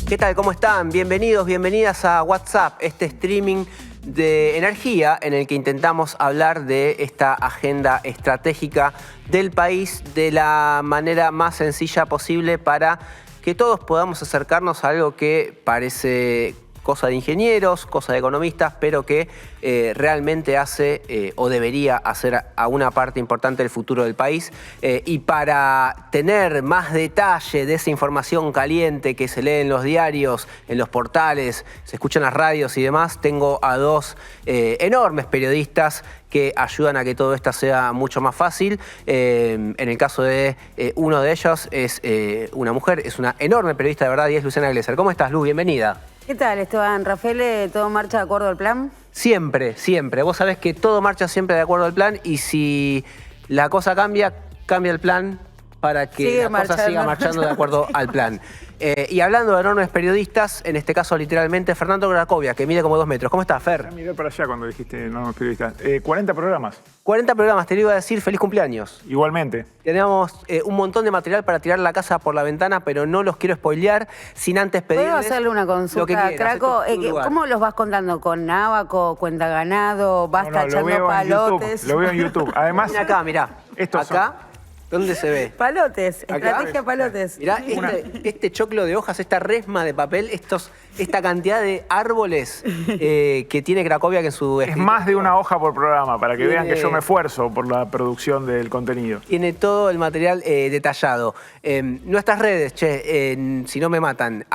¿Qué tal? ¿Cómo están? Bienvenidos, bienvenidas a WhatsApp, este streaming de energía en el que intentamos hablar de esta agenda estratégica del país de la manera más sencilla posible para que todos podamos acercarnos a algo que parece cosa de ingenieros, cosa de economistas, pero que realmente hace o debería hacer a una parte importante del futuro del país. Y para tener más detalle de esa información caliente que se lee en los diarios, en los portales, se escucha en las radios y demás, tengo a dos enormes periodistas que ayudan a que todo esto sea mucho más fácil. En el caso de uno de ellos es una mujer, es una enorme periodista de verdad y es Luciana Glesser. ¿Cómo estás, Lu? Bienvenida. ¿Qué tal, Esteban? Rafael, ¿todo marcha de acuerdo al plan? Siempre, siempre. Vos sabés que todo marcha siempre de acuerdo al plan y si la cosa cambia, cambia el plan para que la cosa siga marchando de acuerdo al plan. Y hablando de enormes periodistas, en este caso literalmente Fernando Cracovia, que mide como 2 metros. ¿Cómo estás, Fer? Miré para allá cuando dijiste enormes periodistas. 40 programas. 40 programas, te lo iba a decir, feliz cumpleaños. Igualmente. Tenemos un montón de material para tirar la casa por la ventana, pero no los quiero spoilear sin antes pedirles. ¿Puedo hacerle una consulta, Craco? ¿Cómo los vas contando? ¿Con Ábaco, cuenta ganado, vas tachando palotes? Lo veo en YouTube. Además, mira acá, mirá. Acá. ¿Dónde se ve? Palotes, ¿Acá? estrategia palotes. Mirá, este choclo de hojas, esta resma de papel, esta cantidad de árboles que tiene Cracovia que en su es más de una hoja por programa, para que vean que yo me esfuerzo por la producción del contenido. Tiene todo el material detallado. Nuestras redes, si no me matan,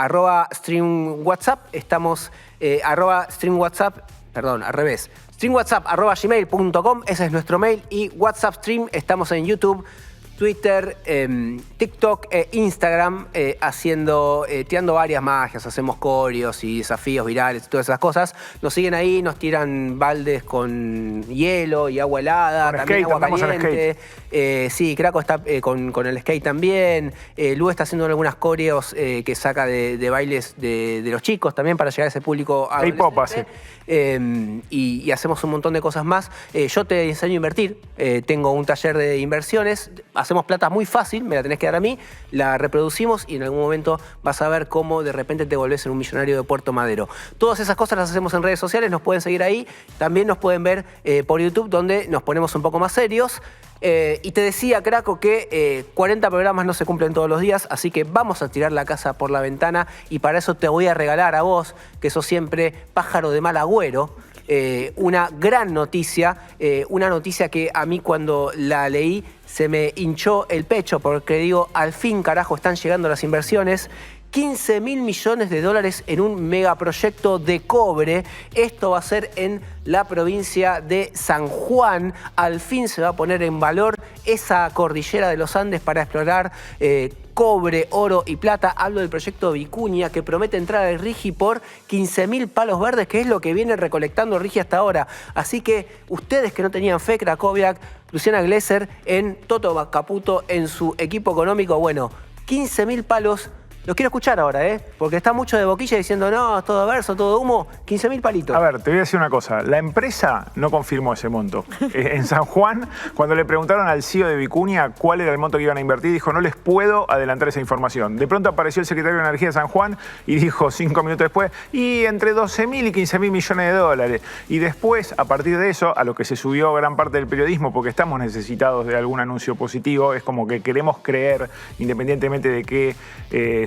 @StreamWhatsApp, estamos @StreamWhatsApp, perdón, al revés. StreamWhatsApp@gmail.com, ese es nuestro mail, y WhatsApp Stream, estamos en YouTube, Twitter, TikTok e Instagram tirando varias magias. Hacemos coreos y desafíos virales y todas esas cosas. Nos siguen ahí, nos tiran baldes con hielo y agua helada, con también skate, agua caliente. Sí, Craco está con el skate también. Lu está haciendo algunas coreos que saca de bailes de los chicos también para llegar a ese público adolescente. Y hacemos un montón de cosas más. Yo te enseño a invertir. Tengo un taller de inversiones. Hacemos plata muy fácil, me la tenés que dar a mí, la reproducimos y en algún momento vas a ver cómo de repente te volvés en un millonario de Puerto Madero. Todas esas cosas las hacemos en redes sociales, nos pueden seguir ahí. También nos pueden ver por YouTube, donde nos ponemos un poco más serios. Y te decía, Craco, que 40 programas no se cumplen todos los días, así que vamos a tirar la casa por la ventana y para eso te voy a regalar a vos, que sos siempre pájaro de mal agüero, una gran noticia, una noticia que a mí cuando la leí se me hinchó el pecho porque digo, al fin, carajo, están llegando las inversiones. 15.000 millones de dólares en un megaproyecto de cobre. Esto va a ser en la provincia de San Juan. Al fin se va a poner en valor esa cordillera de los Andes para explorar cobre, oro y plata. Hablo del proyecto Vicuña, que promete entrar al RIGI por 15.000 palos verdes, que es lo que viene recolectando RIGI hasta ahora. Así que ustedes que no tenían fe, Cracovia, Luciana Glesser, en Toto Caputo, en su equipo económico, bueno, 15.000 palos. Lo quiero escuchar ahora, porque está mucho de boquilla diciendo, no, todo verso, todo humo, 15.000 palitos. A ver, te voy a decir una cosa. La empresa no confirmó ese monto. En San Juan, cuando le preguntaron al CEO de Vicuña cuál era el monto que iban a invertir, dijo, no les puedo adelantar esa información. De pronto apareció el secretario de Energía de San Juan y dijo 5 minutos después, y entre 12.000 y 15.000 millones de dólares. Y después, a partir de eso, a lo que se subió gran parte del periodismo, porque estamos necesitados de algún anuncio positivo, es como que queremos creer, independientemente de que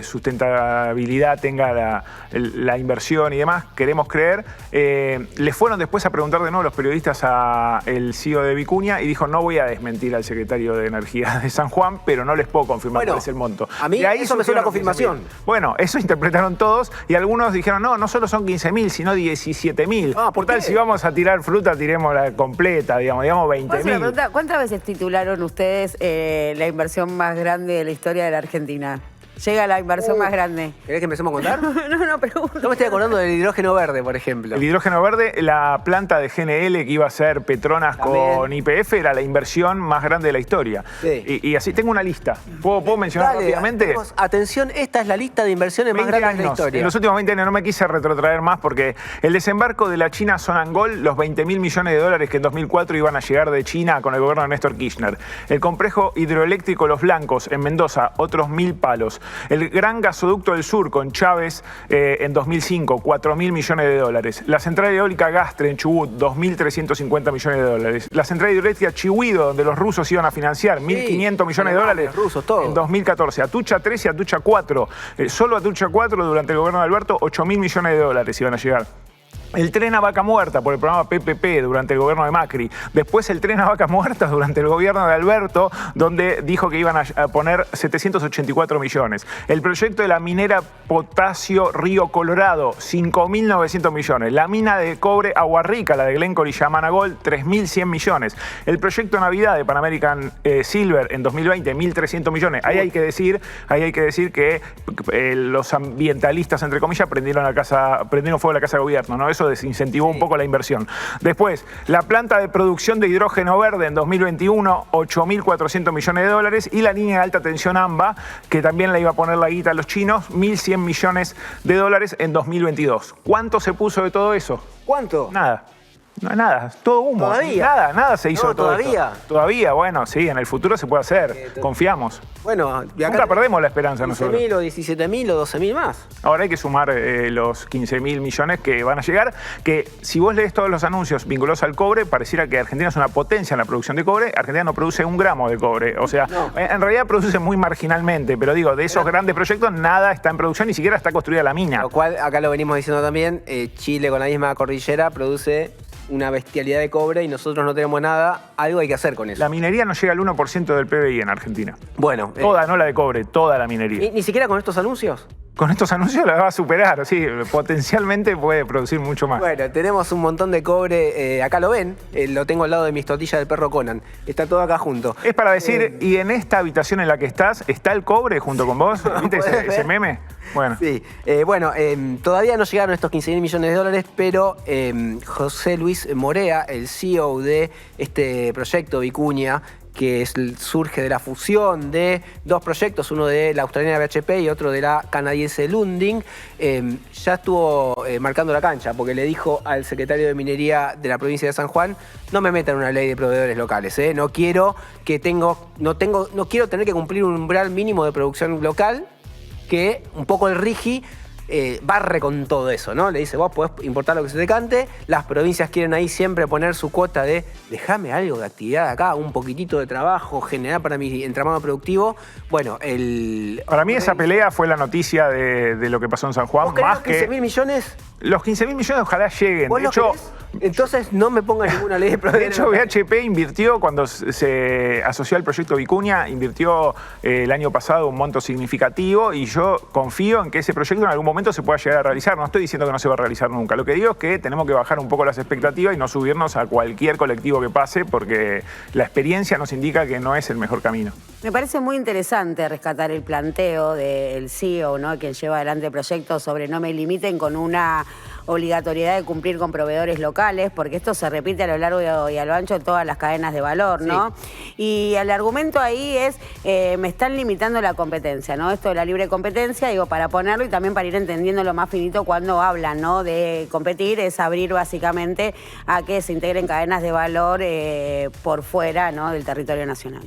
sustentabilidad tenga la inversión y demás, queremos creer. Le fueron después a preguntar de nuevo los periodistas al CEO de Vicuña y dijo, no voy a desmentir al secretario de Energía de San Juan, pero no les puedo confirmar cuál es el monto. A mí ahí eso me suena confirmación. Bueno, eso interpretaron todos y algunos dijeron, no solo son 15.000, sino 17.000. Por tal, si vamos a tirar fruta, tiremos la completa, digamos 20.000. ¿Cuántas veces titularon ustedes la inversión más grande de la historia de la Argentina? Llega la inversión más grande. ¿Querés que empecemos a contar? No, pregunto. Yo me estoy acordando del hidrógeno verde, por ejemplo. El hidrógeno verde, la planta de GNL que iba a ser Petronas también con YPF, era la inversión más grande de la historia. Sí. Y así tengo una lista. ¿Puedo mencionar rápidamente? Atención, esta es la lista de inversiones más grandes de la historia. En los últimos 20 años no me quise retrotraer más porque el desembarco de la China Sonangol, los 20.000 millones de dólares que en 2004 iban a llegar de China con el gobierno de Néstor Kirchner. El complejo hidroeléctrico Los Blancos en Mendoza, otros 1.000 palos. El gran gasoducto del sur con Chávez en 2005, 4.000 millones de dólares. La central eólica Gastre en Chubut, 2.350 millones de dólares. La central hidroeléctrica Chihuido, donde los rusos iban a financiar 1.500 millones de dólares en 2014. Atucha 3 y Atucha 4. Solo Atucha 4 durante el gobierno de Alberto, 8.000 millones de dólares iban a llegar. El tren a Vaca Muerta por el programa PPP durante el gobierno de Macri. Después el tren a Vaca Muerta durante el gobierno de Alberto, donde dijo que iban a poner 784 millones. El proyecto de la minera Potasio Río Colorado, 5.900 millones. La mina de cobre Agua Rica, la de Glencore y Yamana Gold, 3.100 millones. El proyecto Navidad de Pan American Silver en 2020, 1.300 millones. Ahí hay que decir que los ambientalistas, entre comillas, prendieron fuego a la casa de gobierno, ¿no? Eso desincentivó un poco la inversión. Después, la planta de producción de hidrógeno verde en 2021, 8.400 millones de dólares. Y la línea de alta tensión AMBA, que también le iba a poner la guita a los chinos, 1.100 millones de dólares en 2022. ¿Cuánto se puso de todo eso? ¿Cuánto? Nada. No, nada, todo humo. ¿Todavía? Nada se hizo de todo ¿todavía? Esto. Todavía, bueno, sí, en el futuro se puede hacer. Confiamos. Bueno, nunca perdemos la esperanza nosotros. 15.000 o 17.000 o 12.000 más. Ahora hay que sumar los 15.000 millones que van a llegar, que si vos lees todos los anuncios vinculados al cobre, pareciera que Argentina es una potencia en la producción de cobre. Argentina no produce 1 gramo de cobre. O sea, en realidad produce muy marginalmente, pero digo, de esos grandes proyectos nada está en producción, ni siquiera está construida la mina. Lo cual, acá lo venimos diciendo también, Chile con la misma cordillera produce una bestialidad de cobre y nosotros no tenemos nada, algo hay que hacer con eso. La minería no llega al 1% del PBI en Argentina. Bueno. Toda, no la de cobre, toda la minería. ¿Ni siquiera con estos anuncios? Con estos anuncios la va a superar, sí, potencialmente puede producir mucho más. Bueno, tenemos un montón de cobre, acá lo ven, lo tengo al lado de mis tortillas del perro Conan, está todo acá junto. Es para decir, y en esta habitación en la que estás, ¿está el cobre junto con vos? ¿Viste ese meme? Bueno. Sí, todavía no llegaron estos 15.000 millones de dólares, pero José Luis Morea, el CEO de este proyecto Vicuña, que surge de la fusión de dos proyectos, uno de la australiana BHP y otro de la canadiense Lundin, ya estuvo marcando la cancha, porque le dijo al secretario de Minería de la provincia de San Juan, no me metan una ley de proveedores locales, no quiero tener que cumplir un umbral mínimo de producción local, que un poco el RIGI barre con todo eso, ¿no? Le dice, vos podés importar lo que se te cante, las provincias quieren ahí siempre poner su cuota de déjame algo de actividad acá, un poquitito de trabajo, generar para mi entramado productivo. Bueno, para mí esa pelea fue la noticia de lo que pasó en San Juan. ¿Vos más que 15.000 millones? Los 15.000 millones ojalá lleguen. ¿Vos de hecho, entonces no me pongan ninguna ley de proveedores. De hecho, BHP invirtió, cuando se asoció al proyecto Vicuña, invirtió el año pasado un monto significativo y yo confío en que ese proyecto en algún momento se pueda llegar a realizar. No estoy diciendo que no se va a realizar nunca. Lo que digo es que tenemos que bajar un poco las expectativas y no subirnos a cualquier colectivo que pase, porque la experiencia nos indica que no es el mejor camino. Me parece muy interesante rescatar el planteo del CEO, ¿no?, quien lleva adelante el proyecto, sobre no me limiten con una obligatoriedad de cumplir con proveedores locales, porque esto se repite a lo largo y a lo ancho de todas las cadenas de valor, ¿no? Sí. Y el argumento ahí es, me están limitando la competencia, ¿no? Esto de la libre competencia, digo, para ponerlo y también para ir entendiendo lo más finito cuando hablan, ¿no?, de competir, es abrir básicamente a que se integren cadenas de valor por fuera, ¿no?, del territorio nacional.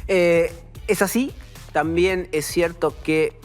Es así. También es cierto que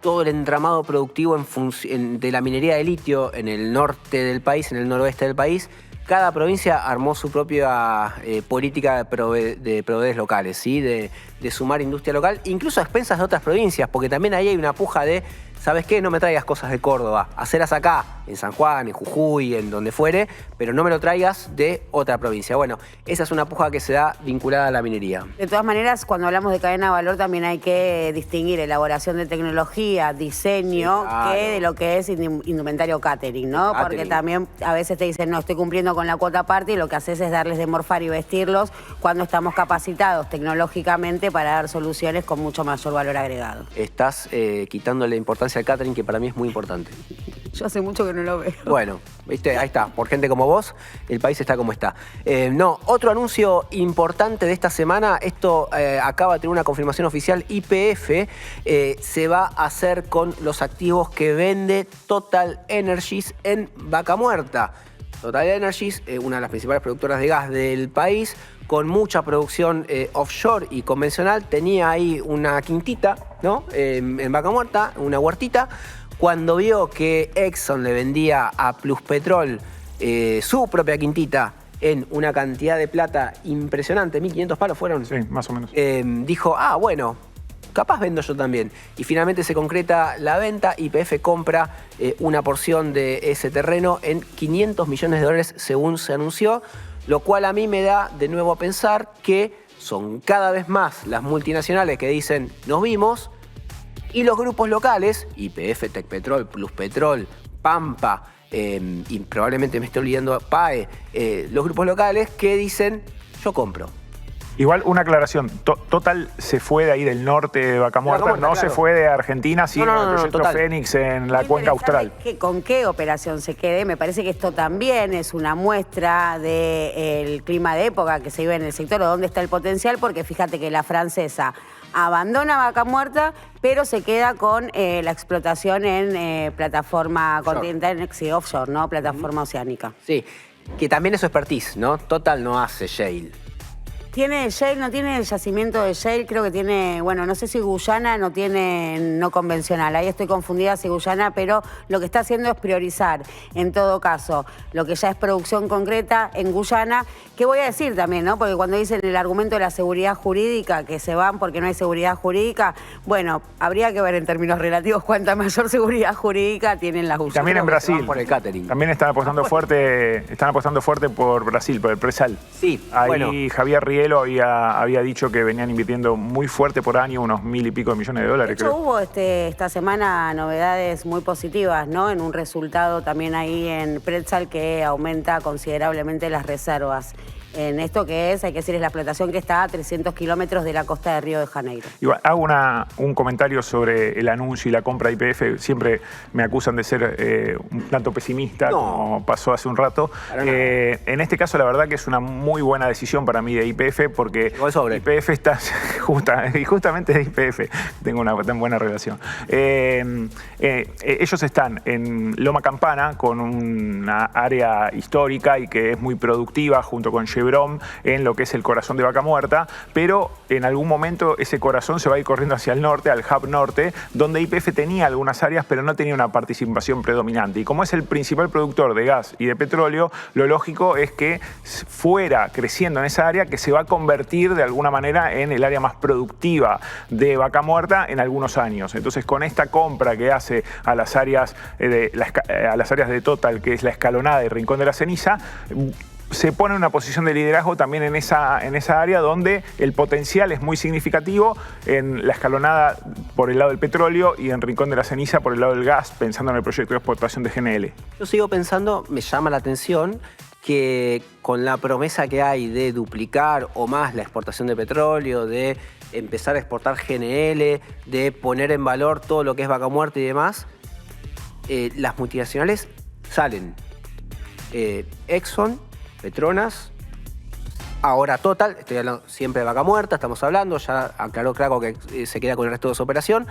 todo el entramado productivo de la minería de litio en el norte del país, en el noroeste del país, cada provincia armó su propia política de proveedores locales, ¿sí? De sumar industria local, incluso a expensas de otras provincias, porque también ahí hay una puja de, ¿sabes qué? No me traigas cosas de Córdoba, hacerlas acá, en San Juan, en Jujuy, en donde fuere, pero no me lo traigas de otra provincia. Bueno, esa es una puja que se da vinculada a la minería. De todas maneras, cuando hablamos de cadena de valor también hay que distinguir elaboración de tecnología, diseño, sí, claro, que de lo que es indumentario catering, ¿no? Catering. Porque también a veces te dicen, no, estoy cumpliendo con la cuota aparte, y lo que haces es darles de morfar y vestirlos cuando estamos capacitados tecnológicamente para dar soluciones con mucho mayor valor agregado. Estás quitándole importancia al catering, que para mí es muy importante. Yo hace mucho que no lo veo. Bueno, ¿viste? Ahí está. Por gente como vos, el país está como está. Otro anuncio importante de esta semana, esto acaba de tener una confirmación oficial, YPF se va a hacer con los activos que vende Total Energies en Vaca Muerta. Total Energies, una de las principales productoras de gas del país, con mucha producción offshore y convencional, tenía ahí una quintita, ¿no? En Vaca Muerta, una huertita. Cuando vio que Exxon le vendía a Pluspetrol su propia quintita en una cantidad de plata impresionante, 1.500 palos fueron. Sí, más o menos. Dijo, bueno, capaz vendo yo también. Y finalmente se concreta la venta. YPF compra una porción de ese terreno en $500 millones según se anunció, lo cual a mí me da de nuevo a pensar que son cada vez más las multinacionales que dicen nos vimos y los grupos locales, YPF, Tecpetrol, Pluspetrol, Pampa, y probablemente me estoy olvidando PAE, los grupos locales que dicen yo compro. Igual una aclaración, Total se fue de ahí del norte de Vaca Muerta, no claro. Se fue de Argentina, sino del proyecto Fénix en la cuenca austral. ¿Con qué operación se quede? Me parece que esto también es una muestra del clima de época que se vive en el sector o dónde está el potencial, porque fíjate que la francesa abandona Vaca Muerta, pero se queda con la explotación en plataforma continental, sí, offshore, ¿no? Plataforma oceánica. Sí, que también es su expertise, ¿no? Total no hace shale. Tiene shale, no tiene el yacimiento de shale, creo que tiene, bueno, no sé si Guyana no tiene no convencional, ahí estoy confundida si Guyana, pero lo que está haciendo es priorizar, en todo caso, lo que ya es producción concreta en Guyana, que voy a decir también, ¿no? Porque cuando dicen el argumento de la seguridad jurídica, que se van porque no hay seguridad jurídica, bueno, habría que ver en términos relativos cuánta mayor seguridad jurídica tienen las Guyanas. También en Brasil, por el catering. También están apostando fuerte por Brasil, por el presal. Sí, ahí bueno. Javier Rielo había dicho que venían invirtiendo muy fuerte por año, unos $1.000 y pico de millones de dólares. De hecho, hubo esta semana novedades muy positivas, ¿no? En un resultado también ahí en Presal que aumenta considerablemente las reservas. En esto que es, hay que decir, es la explotación que está a 300 kilómetros de la costa de Río de Janeiro. Igual, hago un comentario sobre el anuncio y la compra de YPF. Siempre me acusan de ser un tanto pesimista, como pasó hace un rato. En este caso, la verdad que es una muy buena decisión para mí de YPF, porque YPF está justamente de YPF. Tengo una tan buena relación. Ellos están en Loma Campana, con una área histórica y que es muy productiva, junto con Chevron, en lo que es el corazón de Vaca Muerta, pero en algún momento ese corazón se va a ir corriendo hacia el norte, al hub norte, donde YPF tenía algunas áreas, pero no tenía una participación predominante. Y como es el principal productor de gas y de petróleo, lo lógico es que fuera creciendo en esa área, que se va a convertir de alguna manera en el área más productiva de Vaca Muerta en algunos años. Entonces, con esta compra que hace a las áreas de Total, que es la Escalonada y Rincón de la Ceniza, se pone en una posición de liderazgo también en esa área donde el potencial es muy significativo, en la Escalonada por el lado del petróleo y en Rincón de la Ceniza por el lado del gas, pensando en el proyecto de explotación de GNL. Yo sigo pensando, me llama la atención que con la promesa que hay de duplicar o más la exportación de petróleo, de empezar a exportar GNL, de poner en valor todo lo que es Vaca Muerta y demás, las multinacionales salen. Exxon, Petronas, ahora Total, estoy hablando siempre de Vaca Muerta, estamos hablando, ya aclaró Craco que se queda con el resto de su operación,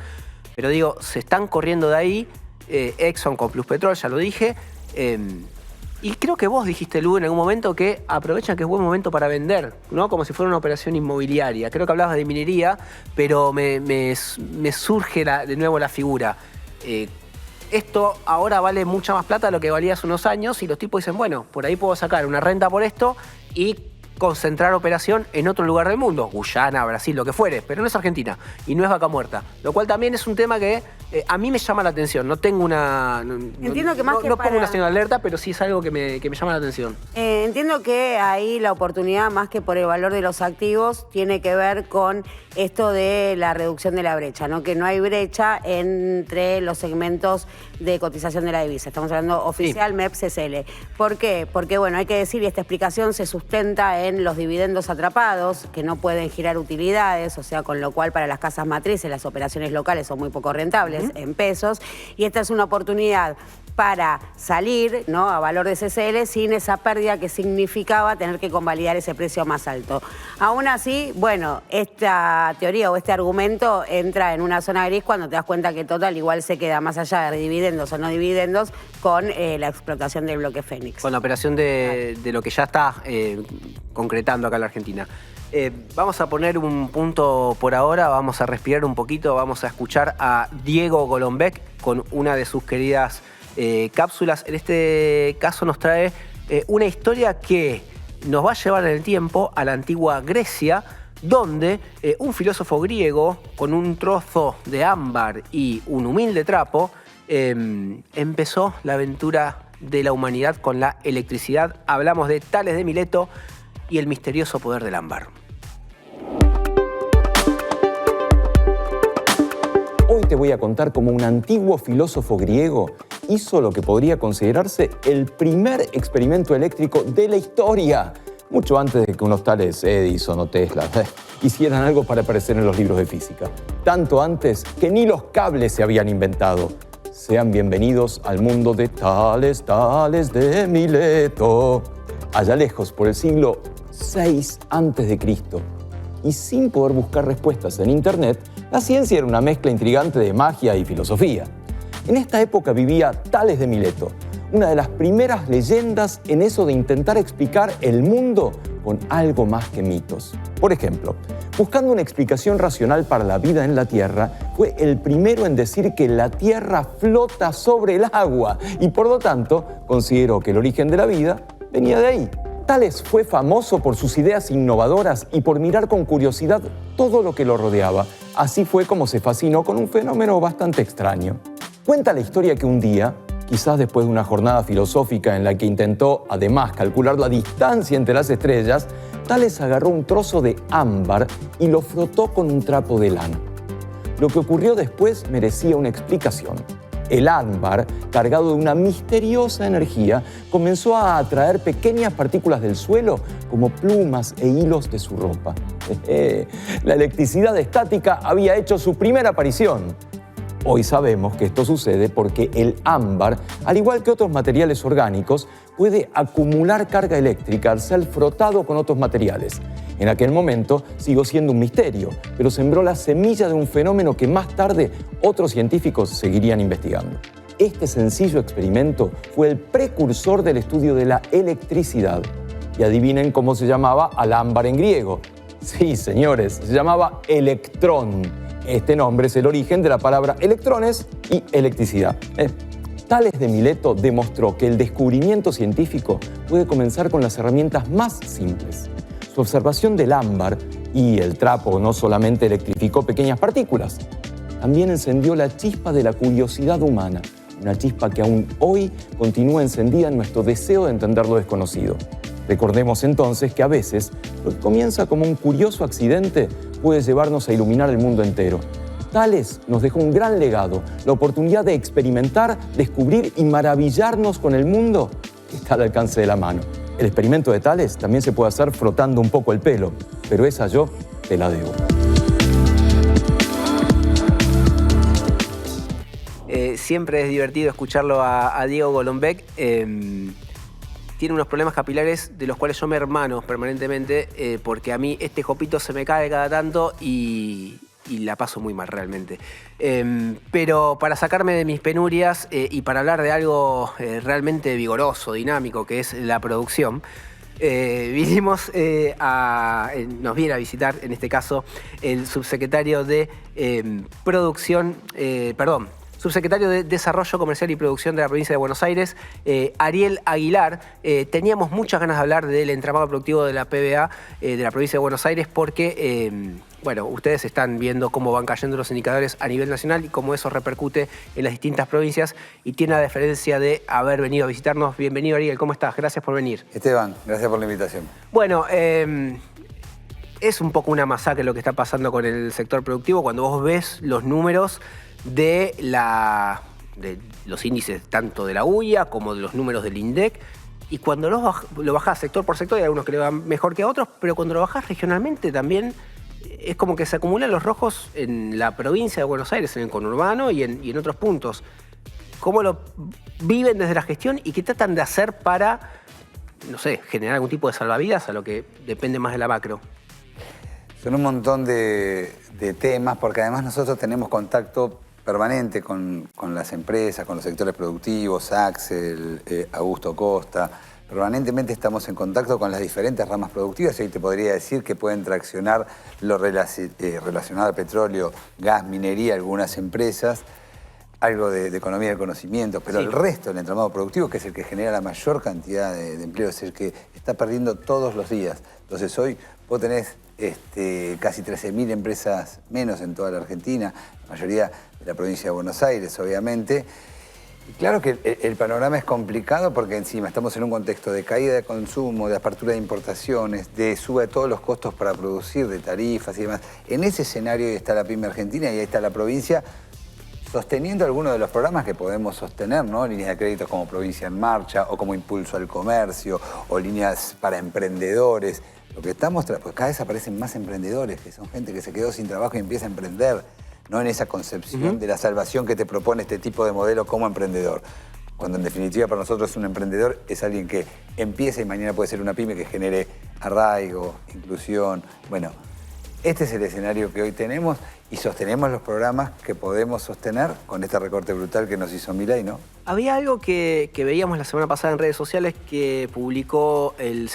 pero digo, se están corriendo de ahí, Exxon con Pluspetrol, ya lo dije, y creo que vos dijiste, Lu, en algún momento que aprovechan que es buen momento para vender, ¿no? Como si fuera una operación inmobiliaria. Creo que hablabas de minería, pero me surge de nuevo la figura. Esto ahora vale mucha más plata de lo que valía hace unos años y los tipos dicen, bueno, por ahí puedo sacar una renta por esto y concentrar operación en otro lugar del mundo, Guyana, Brasil, lo que fuere, pero no es Argentina y no es Vaca Muerta, lo cual también es un tema que a mí me llama la atención. No tengo una... Entiendo que más que pongo una señal de alerta, pero sí es algo que me llama la atención. Entiendo que ahí la oportunidad, más que por el valor de los activos, tiene que ver con esto de la reducción de la brecha, ¿no? Que no hay brecha entre los segmentos de cotización de la divisa. Estamos hablando oficial, sí. MEPS, CCL. ¿Por qué? Porque, bueno, hay que decir, y esta explicación se sustenta en los dividendos atrapados, que no pueden girar utilidades, o sea, con lo cual para las casas matrices las operaciones locales son muy poco rentables. dólares en pesos, y esta es una oportunidad para salir, ¿no?, a valor de CCL sin esa pérdida que significaba tener que convalidar ese precio más alto. Aún así, bueno, esta teoría o este argumento entra en una zona gris cuando te das cuenta que Total igual se queda más allá de dividendos o no dividendos con la explotación del bloque Fénix. Con la operación de lo que ya está concretando acá en la Argentina. Vamos a poner un punto por ahora, vamos a respirar un poquito, vamos a escuchar a Diego Golombek con una de sus queridas cápsulas. En este caso nos trae una historia que nos va a llevar en el tiempo a la antigua Grecia, donde un filósofo griego con un trozo de ámbar y un humilde trapo empezó la aventura de la humanidad con la electricidad. Hablamos de Tales de Mileto y el misterioso poder del ámbar. Hoy te voy a contar cómo un antiguo filósofo griego hizo lo que podría considerarse el primer experimento eléctrico de la historia, mucho antes de que unos tales Edison o Tesla hicieran algo para aparecer en los libros de física. Tanto antes que ni los cables se habían inventado. Sean bienvenidos al mundo de Tales de Mileto. Allá lejos, por el siglo VI a.C., y sin poder buscar respuestas en Internet, la ciencia era una mezcla intrigante de magia y filosofía. En esta época vivía Tales de Mileto, una de las primeras leyendas en eso de intentar explicar el mundo con algo más que mitos. Por ejemplo, buscando una explicación racional para la vida en la Tierra, fue el primero en decir que la Tierra flota sobre el agua y por lo tanto consideró que el origen de la vida venía de ahí. Tales fue famoso por sus ideas innovadoras y por mirar con curiosidad todo lo que lo rodeaba. Así fue como se fascinó con un fenómeno bastante extraño. Cuenta la historia que un día, quizás después de una jornada filosófica en la que intentó además calcular la distancia entre las estrellas, Tales agarró un trozo de ámbar y lo frotó con un trapo de lana. Lo que ocurrió después merecía una explicación. El ámbar, cargado de una misteriosa energía, comenzó a atraer pequeñas partículas del suelo como plumas e hilos de su ropa. La electricidad estática había hecho su primera aparición. Hoy sabemos que esto sucede porque el ámbar, al igual que otros materiales orgánicos, puede acumular carga eléctrica al ser frotado con otros materiales. En aquel momento siguió siendo un misterio, pero sembró la semilla de un fenómeno que más tarde otros científicos seguirían investigando. Este sencillo experimento fue el precursor del estudio de la electricidad. Y adivinen cómo se llamaba al ámbar en griego. Sí, señores, se llamaba electrón. Este nombre es el origen de la palabra electrones y electricidad. Tales de Mileto demostró que el descubrimiento científico puede comenzar con las herramientas más simples. Su observación del ámbar y el trapo no solamente electrificó pequeñas partículas, también encendió la chispa de la curiosidad humana, una chispa que aún hoy continúa encendida en nuestro deseo de entender lo desconocido. Recordemos entonces que a veces lo que comienza como un curioso accidente puede llevarnos a iluminar el mundo entero. Tales nos dejó un gran legado, la oportunidad de experimentar, descubrir y maravillarnos con el mundo que está al alcance de la mano. El experimento de Tales también se puede hacer frotando un poco el pelo, pero esa yo te la debo. Siempre es divertido escucharlo a Diego Golombek. Tiene unos problemas capilares de los cuales yo me hermano permanentemente porque a mí este jopito se me cae cada tanto y la paso muy mal realmente. Pero para sacarme de mis penurias y para hablar de algo realmente vigoroso, dinámico, que es la producción, nos viene a visitar, en este caso, el subsecretario de subsecretario de Desarrollo Comercial y Producción de la provincia de Buenos Aires, Ariel Aguilar. Teníamos muchas ganas de hablar del entramado productivo de la PBA de la provincia de Buenos Aires porque, bueno, ustedes están viendo cómo van cayendo los indicadores a nivel nacional y cómo eso repercute en las distintas provincias y tiene la deferencia de haber venido a visitarnos. Bienvenido, Ariel, ¿cómo estás? Gracias por venir. Esteban, gracias por la invitación. Bueno, es un poco una masacre lo que está pasando con el sector productivo cuando vos ves los números de los índices tanto de la UIA como de los números del INDEC, y cuando lo bajás sector por sector, hay algunos que le van mejor que a otros, pero cuando lo bajás regionalmente también es como que se acumulan los rojos en la provincia de Buenos Aires, en el conurbano y en otros puntos. ¿Cómo lo viven desde la gestión y qué tratan de hacer para, no sé, generar algún tipo de salvavidas a lo que depende más de la macro? Son un montón de temas, porque además nosotros tenemos contacto permanente con las empresas, con los sectores productivos, Axel, Augusto Costa. Permanentemente estamos en contacto con las diferentes ramas productivas y ahí te podría decir que pueden traccionar lo relacionado al petróleo, gas, minería, algunas empresas, algo de economía del conocimiento, pero el resto del entramado productivo, que es el que genera la mayor cantidad de empleo, es el que está perdiendo todos los días. Entonces hoy vos tenés casi 13.000 empresas menos en toda la Argentina, la mayoría de la provincia de Buenos Aires, obviamente. Y claro que el panorama es complicado porque encima estamos en un contexto de caída de consumo, de apertura de importaciones, de suba de todos los costos para producir, de tarifas y demás. En ese escenario está la pyme argentina y ahí está la provincia sosteniendo algunos de los programas que podemos sostener, ¿no? Líneas de créditos como Provincia en Marcha o como Impulso al Comercio o líneas para emprendedores. Lo que estamos, pues cada vez aparecen más emprendedores, que son gente que se quedó sin trabajo y empieza a emprender, no en esa concepción de la salvación que te propone este tipo de modelo como emprendedor. Cuando en definitiva para nosotros un emprendedor es alguien que empieza y mañana puede ser una pyme que genere arraigo, inclusión. Bueno, este es el escenario que hoy tenemos y sostenemos los programas que podemos sostener con este recorte brutal que nos hizo Milei, ¿no? Había algo que veíamos la semana pasada en redes sociales que publicó el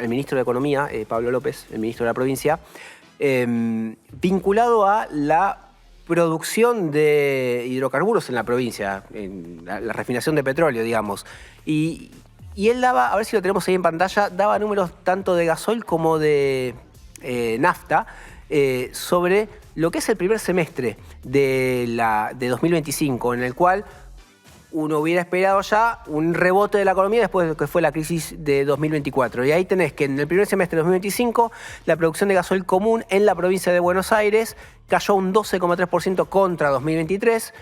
ministro de Economía, Pablo López, el ministro de la provincia, vinculado a la producción de hidrocarburos en la provincia, en la refinación de petróleo, digamos. Y él daba, a ver si lo tenemos ahí en pantalla, daba números tanto de gasoil como de nafta sobre lo que es el primer semestre de 2025, en el cual uno hubiera esperado ya un rebote de la economía después de lo que fue la crisis de 2024. Y ahí tenés que en el primer semestre de 2025 la producción de gasoil común en la provincia de Buenos Aires cayó un 12,3% contra 2023,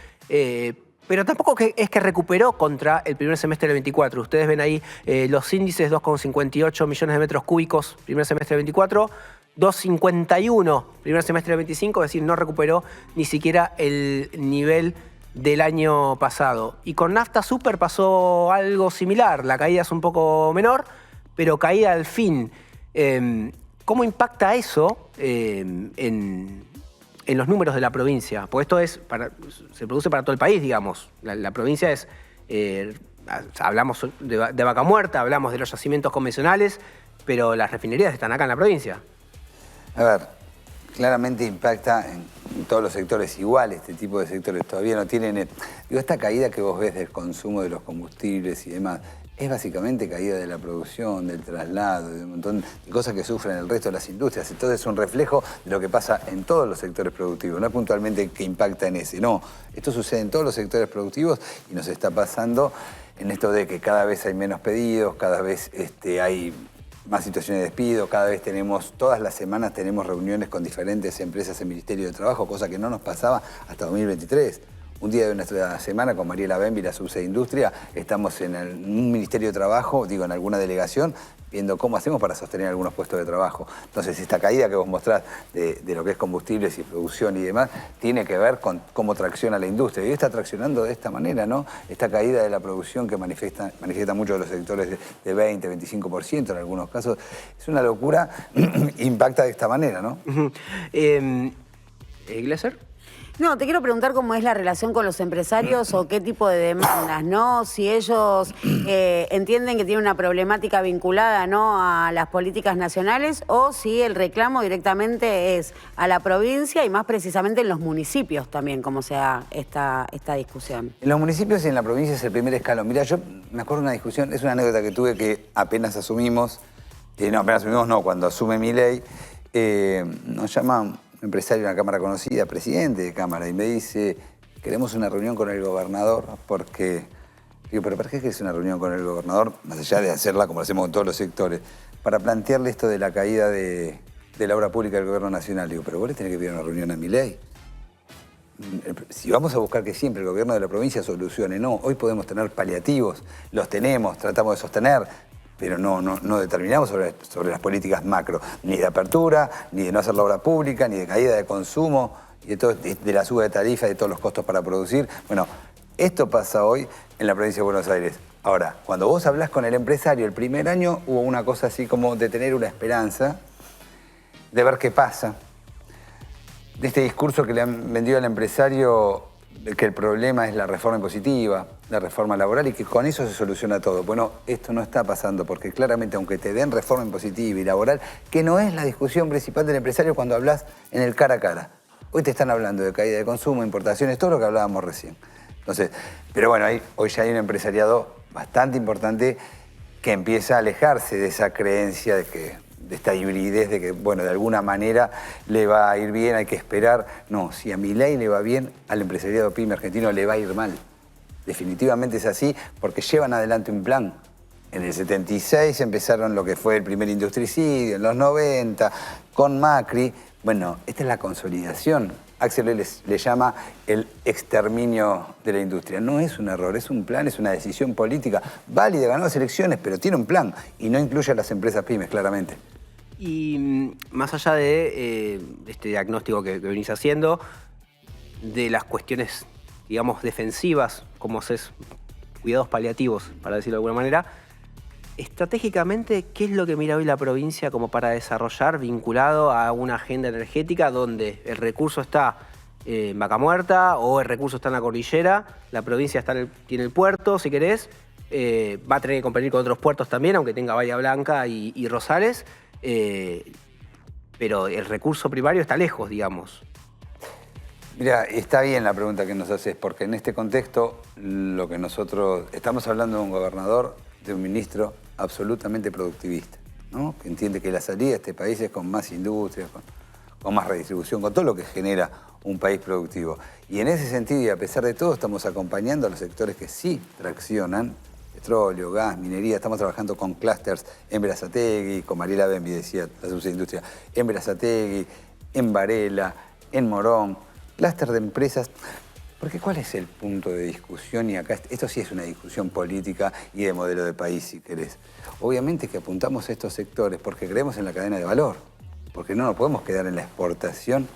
pero tampoco es que recuperó contra el primer semestre del 24. Ustedes ven ahí los índices, 2,58 millones de metros cúbicos primer semestre del 24, 2,51 primer semestre del 25, es decir, no recuperó ni siquiera el nivel del año pasado. Y con nafta super pasó algo similar. La caída es un poco menor, pero caída al fin. ¿Cómo impacta eso en los números de la provincia? Porque esto se produce para todo el país, digamos. La provincia es... hablamos de Vaca Muerta, hablamos de los yacimientos convencionales, pero las refinerías están acá en la provincia. A ver, claramente impacta en todos los sectores igual, este tipo de sectores todavía no tienen... esta caída que vos ves del consumo de los combustibles y demás, es básicamente caída de la producción, del traslado, de un montón de cosas que sufren el resto de las industrias. Entonces es un reflejo de lo que pasa en todos los sectores productivos, no es puntualmente que impacta en ese, no. Esto sucede en todos los sectores productivos y nos está pasando en esto de que cada vez hay menos pedidos, cada vez hay más situaciones de despido, cada vez todas las semanas tenemos reuniones con diferentes empresas del Ministerio de Trabajo, cosa que no nos pasaba hasta 2023. Un día de nuestra semana con Mariela Benvi, la subsede de Industria, estamos en un Ministerio de Trabajo, en alguna delegación, viendo cómo hacemos para sostener algunos puestos de trabajo. Entonces, esta caída que vos mostrás de lo que es combustibles y producción y demás, tiene que ver con cómo tracciona la industria. Y está traccionando de esta manera, ¿no? Esta caída de la producción que manifiesta muchos de los sectores de 20, 25% en algunos casos. Es una locura, impacta de esta manera, ¿no? ¿Gleser? No, te quiero preguntar cómo es la relación con los empresarios o qué tipo de demandas, ¿no? Si ellos entienden que tienen una problemática vinculada, ¿no?, a las políticas nacionales o si el reclamo directamente es a la provincia y más precisamente en los municipios también, como sea esta discusión. En los municipios y en la provincia es el primer escalón. Mira, yo me acuerdo de una discusión, es una anécdota que tuve que apenas asumimos, cuando asume Milei, nos llama un empresario de una cámara conocida, presidente de cámara, y me dice, queremos una reunión con el gobernador porque... Digo, ¿pero para qué es una reunión con el gobernador? Más allá de hacerla como lo hacemos con todos los sectores, para plantearle esto de la caída de la obra pública del gobierno nacional. Digo, pero vos le tenés que pedir una reunión a Milei. Si vamos a buscar que siempre el gobierno de la provincia solucione, no, hoy podemos tener paliativos, los tenemos, tratamos de sostener. pero no determinamos sobre las políticas macro, ni de apertura, ni de no hacer la obra pública, ni de caída de consumo, y de la suba de tarifas, de todos los costos para producir. Bueno, esto pasa hoy en la provincia de Buenos Aires. Ahora, cuando vos hablás con el empresario, el primer año hubo una cosa así como de tener una esperanza, de ver qué pasa, de este discurso que le han vendido al empresario, de que el problema es la reforma impositiva, la reforma laboral y que con eso se soluciona todo. Bueno, esto no está pasando porque claramente aunque te den reforma impositiva y laboral, que no es la discusión principal del empresario cuando hablas en el cara a cara. Hoy te están hablando de caída de consumo, importaciones, todo lo que hablábamos recién. Entonces, pero bueno, hoy ya hay un empresariado bastante importante que empieza a alejarse de esa creencia de esta hibridez de que, bueno, de alguna manera le va a ir bien, hay que esperar. No, si a Milei le va bien, al empresariado pyme argentino le va a ir mal. Definitivamente es así, porque llevan adelante un plan. En el 76 empezaron lo que fue el primer industricidio, en los 90, con Macri. Bueno, esta es la consolidación. Axel le llama el exterminio de la industria. No es un error, es un plan, es una decisión política válida, ganó las elecciones, pero tiene un plan y no incluye a las empresas pymes, claramente. Y más allá de este diagnóstico que venís haciendo, de las cuestiones, digamos, defensivas, como haces cuidados paliativos, para decirlo de alguna manera, estratégicamente, ¿qué es lo que mira hoy la provincia como para desarrollar vinculado a una agenda energética donde el recurso está en Vaca Muerta o el recurso está en la cordillera, la provincia tiene el puerto, si querés, va a tener que competir con otros puertos también, aunque tenga Bahía Blanca y Rosales, pero el recurso primario está lejos, digamos. Mira, está bien la pregunta que nos haces, porque en este contexto lo que nosotros estamos hablando de un gobernador, de un ministro absolutamente productivista, ¿no? Que entiende que la salida de este país es con más industria, con más redistribución, con todo lo que genera un país productivo. Y en ese sentido, y a pesar de todo, estamos acompañando a los sectores que sí traccionan, petróleo, gas, minería. Estamos trabajando con clústeres en Berazategui, con Mariela Bembi, decía la subsecretaria, en Berazategui, en Varela, en Morón, clúster de empresas. Porque ¿cuál es el punto de discusión? Y acá, esto sí es una discusión política y de modelo de país, si querés. Obviamente que apuntamos a estos sectores porque creemos en la cadena de valor, porque no nos podemos quedar en la exportación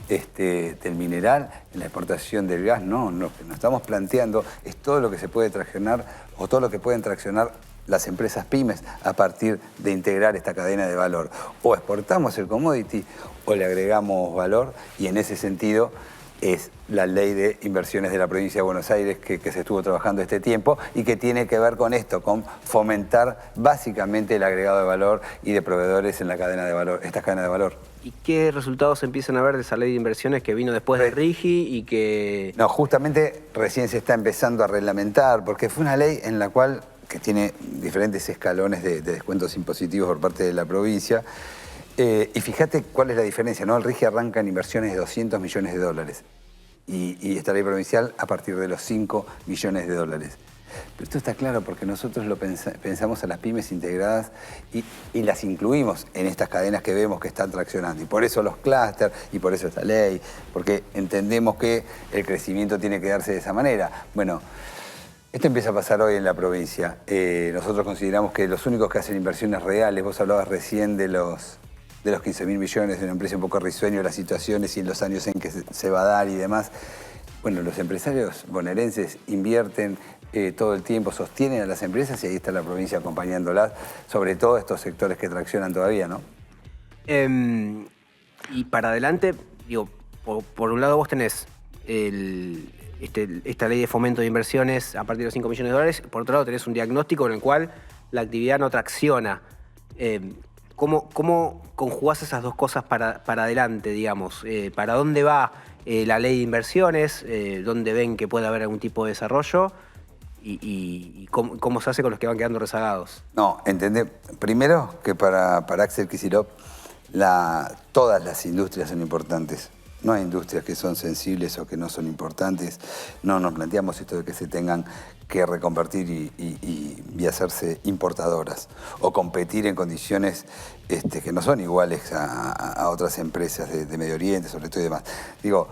del mineral, en la exportación del gas. No, lo que nos estamos planteando es todo lo que se puede traccionar o todo lo que pueden traccionar las empresas pymes a partir de integrar esta cadena de valor. O exportamos el commodity o le agregamos valor, y en ese sentido es la ley de inversiones de la provincia de Buenos Aires que se estuvo trabajando este tiempo y que tiene que ver con esto, con fomentar básicamente el agregado de valor y de proveedores en la cadena de valor, esta cadena de valor. ¿Y qué resultados empiezan a ver de esa ley de inversiones que vino después de RIGI y que...? No, justamente recién se está empezando a reglamentar, porque fue una ley en la cual, que tiene diferentes escalones de descuentos impositivos por parte de la provincia. Y fíjate cuál es la diferencia, ¿no? El RIGI arranca en inversiones de 200 millones de dólares y esta ley provincial a partir de los 5 millones de dólares. Pero esto está claro porque nosotros pensamos a las pymes integradas y las incluimos en estas cadenas que vemos que están traccionando. Y por eso los clústeres y por eso esta ley, porque entendemos que el crecimiento tiene que darse de esa manera. Bueno, esto empieza a pasar hoy en la provincia. Nosotros consideramos que los únicos que hacen inversiones reales, vos hablabas recién de los 15.000 millones, de una empresa un poco risueño, las situaciones y en los años en que se va a dar y demás. Bueno, los empresarios bonaerenses invierten todo el tiempo, sostienen a las empresas y ahí está la provincia acompañándolas, sobre todo estos sectores que traccionan todavía, ¿no? Y para adelante, digo, por un lado vos tenés esta ley de fomento de inversiones a partir de los 5 millones de dólares, por otro lado tenés un diagnóstico en el cual la actividad no tracciona. ¿Cómo conjugás esas dos cosas para adelante, digamos? ¿Para dónde va la ley de inversiones? ¿Dónde ven que puede haber algún tipo de desarrollo? ¿Y cómo se hace con los que van quedando rezagados? No, entendé. Primero que para Axel Kicillof todas las industrias son importantes. No hay industrias que son sensibles o que no son importantes. No nos planteamos esto de que se tengan que reconvertir y hacerse importadoras o competir en condiciones que no son iguales a otras empresas de Medio Oriente, sobre todo y demás. Digo,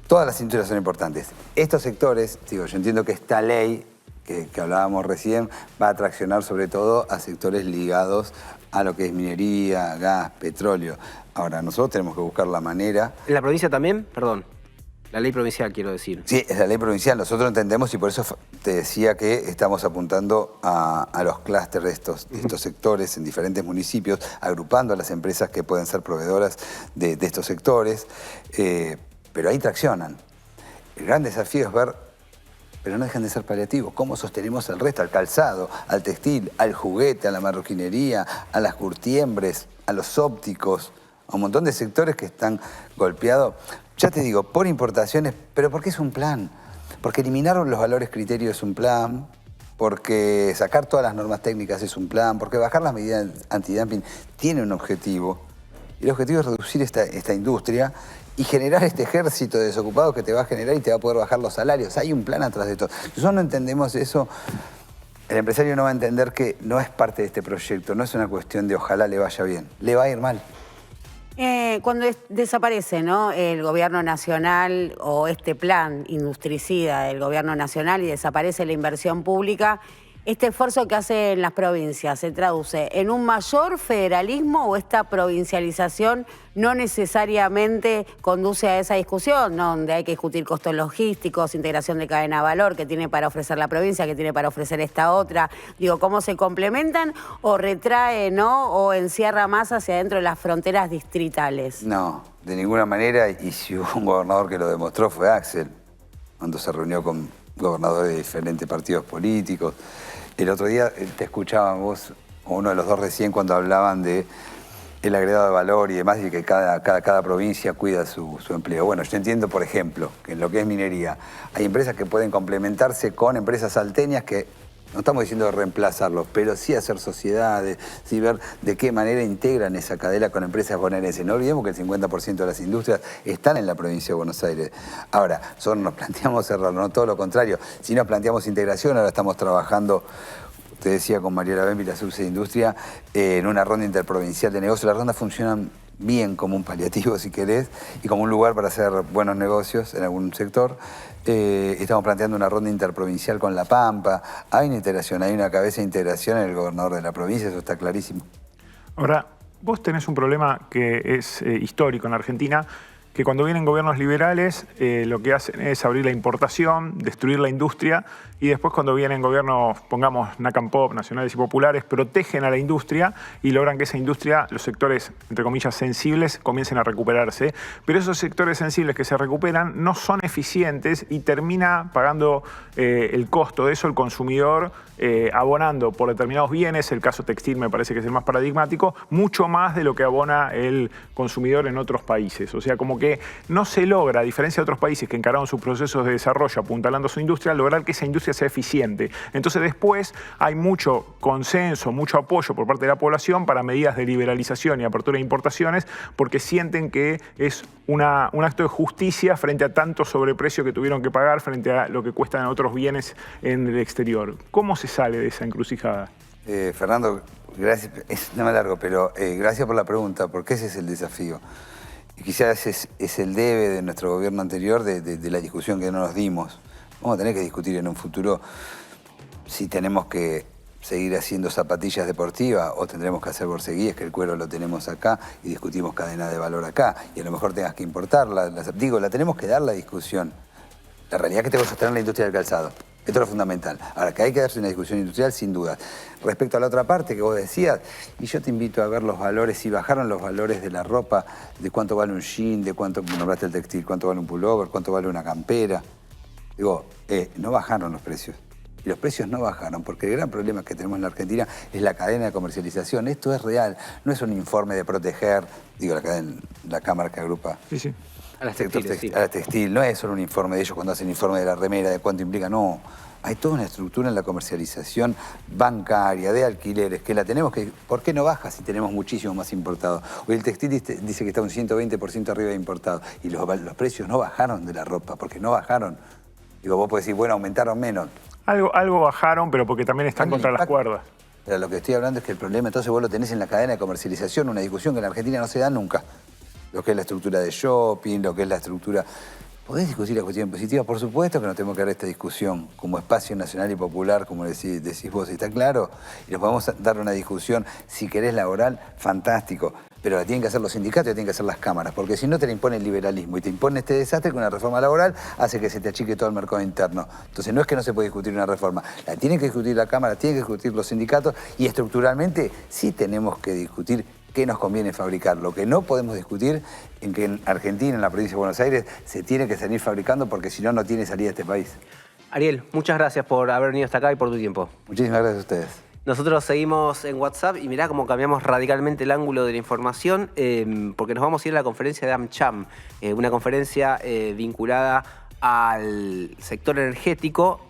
todas las industrias son importantes. Estos sectores, digo, yo entiendo que esta ley que hablábamos recién, va a traccionar sobre todo a sectores ligados a lo que es minería, gas, petróleo. Ahora, nosotros tenemos que buscar la manera... ¿En la provincia también? Perdón. La ley provincial, quiero decir. Sí, es la ley provincial. Nosotros entendemos y por eso te decía que estamos apuntando a los clústeres de estos sectores en diferentes municipios, agrupando a las empresas que pueden ser proveedoras de estos sectores, pero ahí traccionan. El gran desafío es ver, pero no dejan de ser paliativos, cómo sostenemos el resto, al calzado, al textil, al juguete, a la marroquinería, a las curtiembres, a los ópticos, a un montón de sectores que están golpeados. Ya te digo, por importaciones, pero porque es un plan. Porque eliminar los valores criterios es un plan, porque sacar todas las normas técnicas es un plan, porque bajar las medidas antidumping tiene un objetivo. Y el objetivo es reducir esta industria y generar este ejército de desocupados que te va a generar y te va a poder bajar los salarios. Hay un plan atrás de todo. Si nosotros no entendemos eso, el empresario no va a entender que no es parte de este proyecto, no es una cuestión de ojalá le vaya bien, le va a ir mal. Cuando desaparece, ¿no?, el gobierno nacional o este plan industricida del gobierno nacional y desaparece la inversión pública, ¿este esfuerzo que hacen las provincias se traduce en un mayor federalismo o esta provincialización no necesariamente conduce a esa discusión, ¿no?, donde hay que discutir costos logísticos, integración de cadena de valor que tiene para ofrecer la provincia, que tiene para ofrecer esta otra? Digo, ¿cómo se complementan o retrae, ¿no?, o encierra más hacia adentro de las fronteras distritales? No, de ninguna manera, y si hubo un gobernador que lo demostró fue Axel, cuando se reunió con gobernadores de diferentes partidos políticos. El otro día te escuchaban vos, o uno de los dos recién, cuando hablaban de el agregado de valor y demás, y que cada provincia cuida su empleo. Bueno, yo entiendo, por ejemplo, que en lo que es minería, hay empresas que pueden complementarse con empresas salteñas que no estamos diciendo reemplazarlos, pero sí hacer sociedades, sí ver de qué manera integran esa cadena con empresas bonaerenses. No olvidemos que el 50% de las industrias están en la provincia de Buenos Aires. Ahora, nosotros nos planteamos cerrarlo, no todo lo contrario. Si nos planteamos integración, ahora estamos trabajando, te decía con Mariela Bembi, la subsede de industria, en una ronda interprovincial de negocios. Las rondas funcionan bien como un paliativo, si querés, y como un lugar para hacer buenos negocios en algún sector. Estamos planteando una ronda interprovincial con La Pampa. Hay una integración, hay una cabeza de integración en el gobernador de la provincia, eso está clarísimo. Ahora, vos tenés un problema que es histórico en Argentina, que cuando vienen gobiernos liberales lo que hacen es abrir la importación, destruir la industria, y después cuando vienen gobiernos, pongamos NACAM Pop, nacionales y populares, protegen a la industria y logran que esa industria, los sectores, entre comillas, sensibles, comiencen a recuperarse. Pero esos sectores sensibles que se recuperan no son eficientes y termina pagando el costo de eso el consumidor, abonando por determinados bienes, el caso textil me parece que es el más paradigmático, mucho más de lo que abona el consumidor en otros países. O sea, como que no se logra, a diferencia de otros países que encararon sus procesos de desarrollo apuntalando su industria, lograr que esa industria sea eficiente. Entonces después hay mucho consenso, mucho apoyo por parte de la población para medidas de liberalización y apertura de importaciones, porque sienten que es un acto de justicia frente a tanto sobreprecio que tuvieron que pagar frente a lo que cuestan otros bienes en el exterior. ¿Cómo se sale de esa encrucijada? Fernando, gracias, no me largo, pero gracias por la pregunta, porque ese es el desafío. Y quizás es el debe de nuestro gobierno anterior de la discusión que no nos dimos. Vamos a tener que discutir en un futuro si tenemos que seguir haciendo zapatillas deportivas o tendremos que hacer borseguíes, que el cuero lo tenemos acá y discutimos cadena de valor acá. Y a lo mejor tengas que importarla. Digo, la tenemos que dar la discusión. La realidad es que tenemos que sostener la industria del calzado. Esto es lo fundamental. Ahora, que hay que darse una discusión industrial, sin duda. Respecto a la otra parte que vos decías, y yo te invito a ver los valores, si bajaron los valores de la ropa, de cuánto vale un jean, de cuánto, nombraste el textil, cuánto vale un pullover, cuánto vale una campera. Digo, no bajaron los precios. Y los precios no bajaron, porque el gran problema que tenemos en la Argentina es la cadena de comercialización. Esto es real, no es un informe de proteger, digo, la cámara que agrupa. Sí, sí. A las textiles, sí. A la textil, no es solo un informe de ellos cuando hacen informe de la remera, de cuánto implica, no. Hay toda una estructura en la comercialización bancaria, de alquileres, que la tenemos que... ¿Por qué no baja si tenemos muchísimo más importado? Hoy el textil dice que está un 120% arriba de importado y los precios no bajaron de la ropa, porque no bajaron. Digo, vos podés decir, bueno, aumentaron menos. Algo bajaron, pero porque también están contra las cuerdas. Pero lo que estoy hablando es que el problema entonces vos lo tenés en la cadena de comercialización, una discusión que en la Argentina no se da nunca. Lo que es la estructura de shopping, lo que es la estructura... ¿Podés discutir la cuestión positiva? Por supuesto que nos tenemos que dar esta discusión como espacio nacional y popular, como decís vos, ¿está claro? Y nos podemos dar una discusión, si querés laboral, fantástico. Pero la tienen que hacer los sindicatos y la tienen que hacer las cámaras, porque si no te la impone el liberalismo y te impone este desastre que una reforma laboral hace que se te achique todo el mercado interno. Entonces no es que no se puede discutir una reforma, la tienen que discutir la Cámara, la tienen que discutir los sindicatos y estructuralmente sí tenemos que discutir qué nos conviene fabricar. Lo que no podemos discutir en que en Argentina, en la provincia de Buenos Aires, se tiene que seguir fabricando porque si no, no tiene salida este país. Ariel, muchas gracias por haber venido hasta acá y por tu tiempo. Muchísimas gracias a ustedes. Nosotros seguimos en WhatsApp y mirá cómo cambiamos radicalmente el ángulo de la información porque nos vamos a ir a la conferencia de AmCham, una conferencia vinculada al sector energético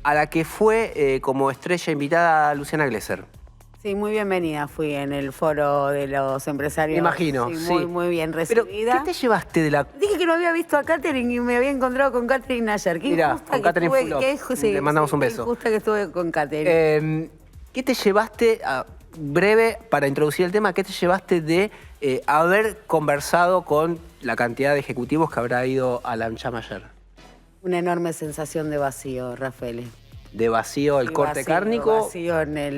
a la que fue como estrella invitada Luciana Glesser. Sí, muy bienvenida fui en el foro de los empresarios. Me imagino, sí. Muy bien recibida. Pero, ¿qué te llevaste de la...? Dije que no había visto a Catherine y me había encontrado con Catherine ayer. Qué Mirá, injusta con que Catherine estuve, Fulop. sí, Le mandamos un beso. Qué injusta que estuve con Catherine. ¿Qué te llevaste, breve, para introducir el tema, qué te llevaste de haber conversado con la cantidad de ejecutivos que habrá ido a la AmCham ayer? Una enorme sensación de vacío, Rafael. De vacío el corte vacío, cárnico,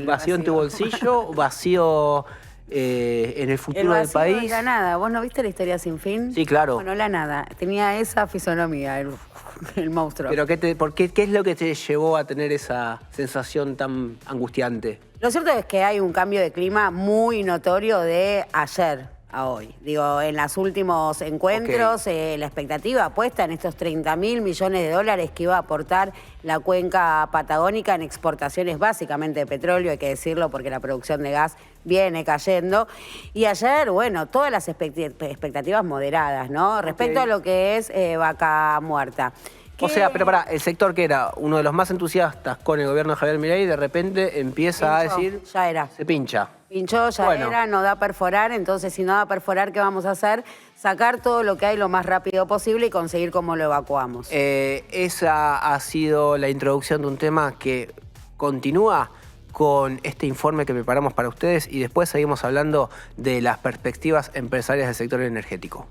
vacío en tu bolsillo, vacío en el futuro del país. Y la nada. ¿Vos no viste La historia sin fin? Sí, claro. Bueno, la nada. Tenía esa fisonomía, el monstruo. Pero ¿qué es lo que te llevó a tener esa sensación tan angustiante? Lo cierto es que hay un cambio de clima muy notorio de ayer a hoy. Digo, en los últimos encuentros, la expectativa puesta en estos 30.000 millones de dólares que iba a aportar la cuenca patagónica en exportaciones básicamente de petróleo, hay que decirlo porque la producción de gas viene cayendo. Y ayer, bueno, todas las expectativas moderadas, ¿no? Respecto a lo que es Vaca Muerta. O sea, pero pará, el sector que era uno de los más entusiastas con el gobierno de Javier Milei, de repente empieza a decir... Ya era. Se pincha. Pinchó, ya era, no da a perforar, entonces si no da a perforar, ¿qué vamos a hacer? Sacar todo lo que hay lo más rápido posible y conseguir cómo lo evacuamos. Esa ha sido la introducción de un tema que continúa con este informe que preparamos para ustedes y después seguimos hablando de las perspectivas empresariales del sector energético.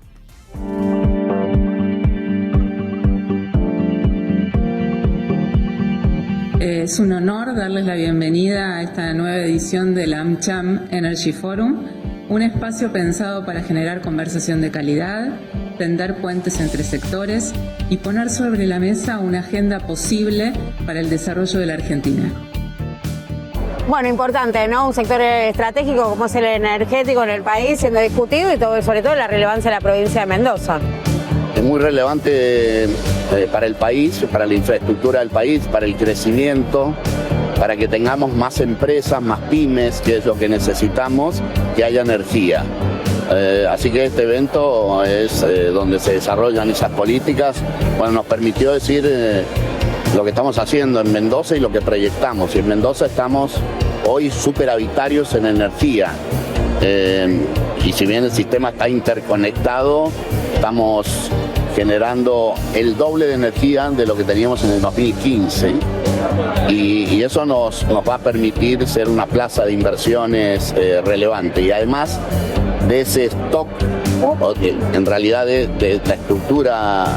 Es un honor darles la bienvenida a esta nueva edición del AmCham Energy Forum, un espacio pensado para generar conversación de calidad, tender puentes entre sectores y poner sobre la mesa una agenda posible para el desarrollo de la Argentina. Bueno, importante, ¿no? Un sector estratégico como es el energético en el país siendo discutido y sobre todo la relevancia de la provincia de Mendoza. Es muy relevante para el país, para la infraestructura del país, para el crecimiento, para que tengamos más empresas, más pymes, que es lo que necesitamos, que haya energía. Así que este evento es donde se desarrollan esas políticas. Bueno, nos permitió decir lo que estamos haciendo en Mendoza y lo que proyectamos. Y en Mendoza estamos hoy superavitarios en energía. Y si bien el sistema está interconectado, estamos generando el doble de energía de lo que teníamos en el 2015 y eso nos va a permitir ser una plaza de inversiones relevante y además de ese stock, en realidad de la estructura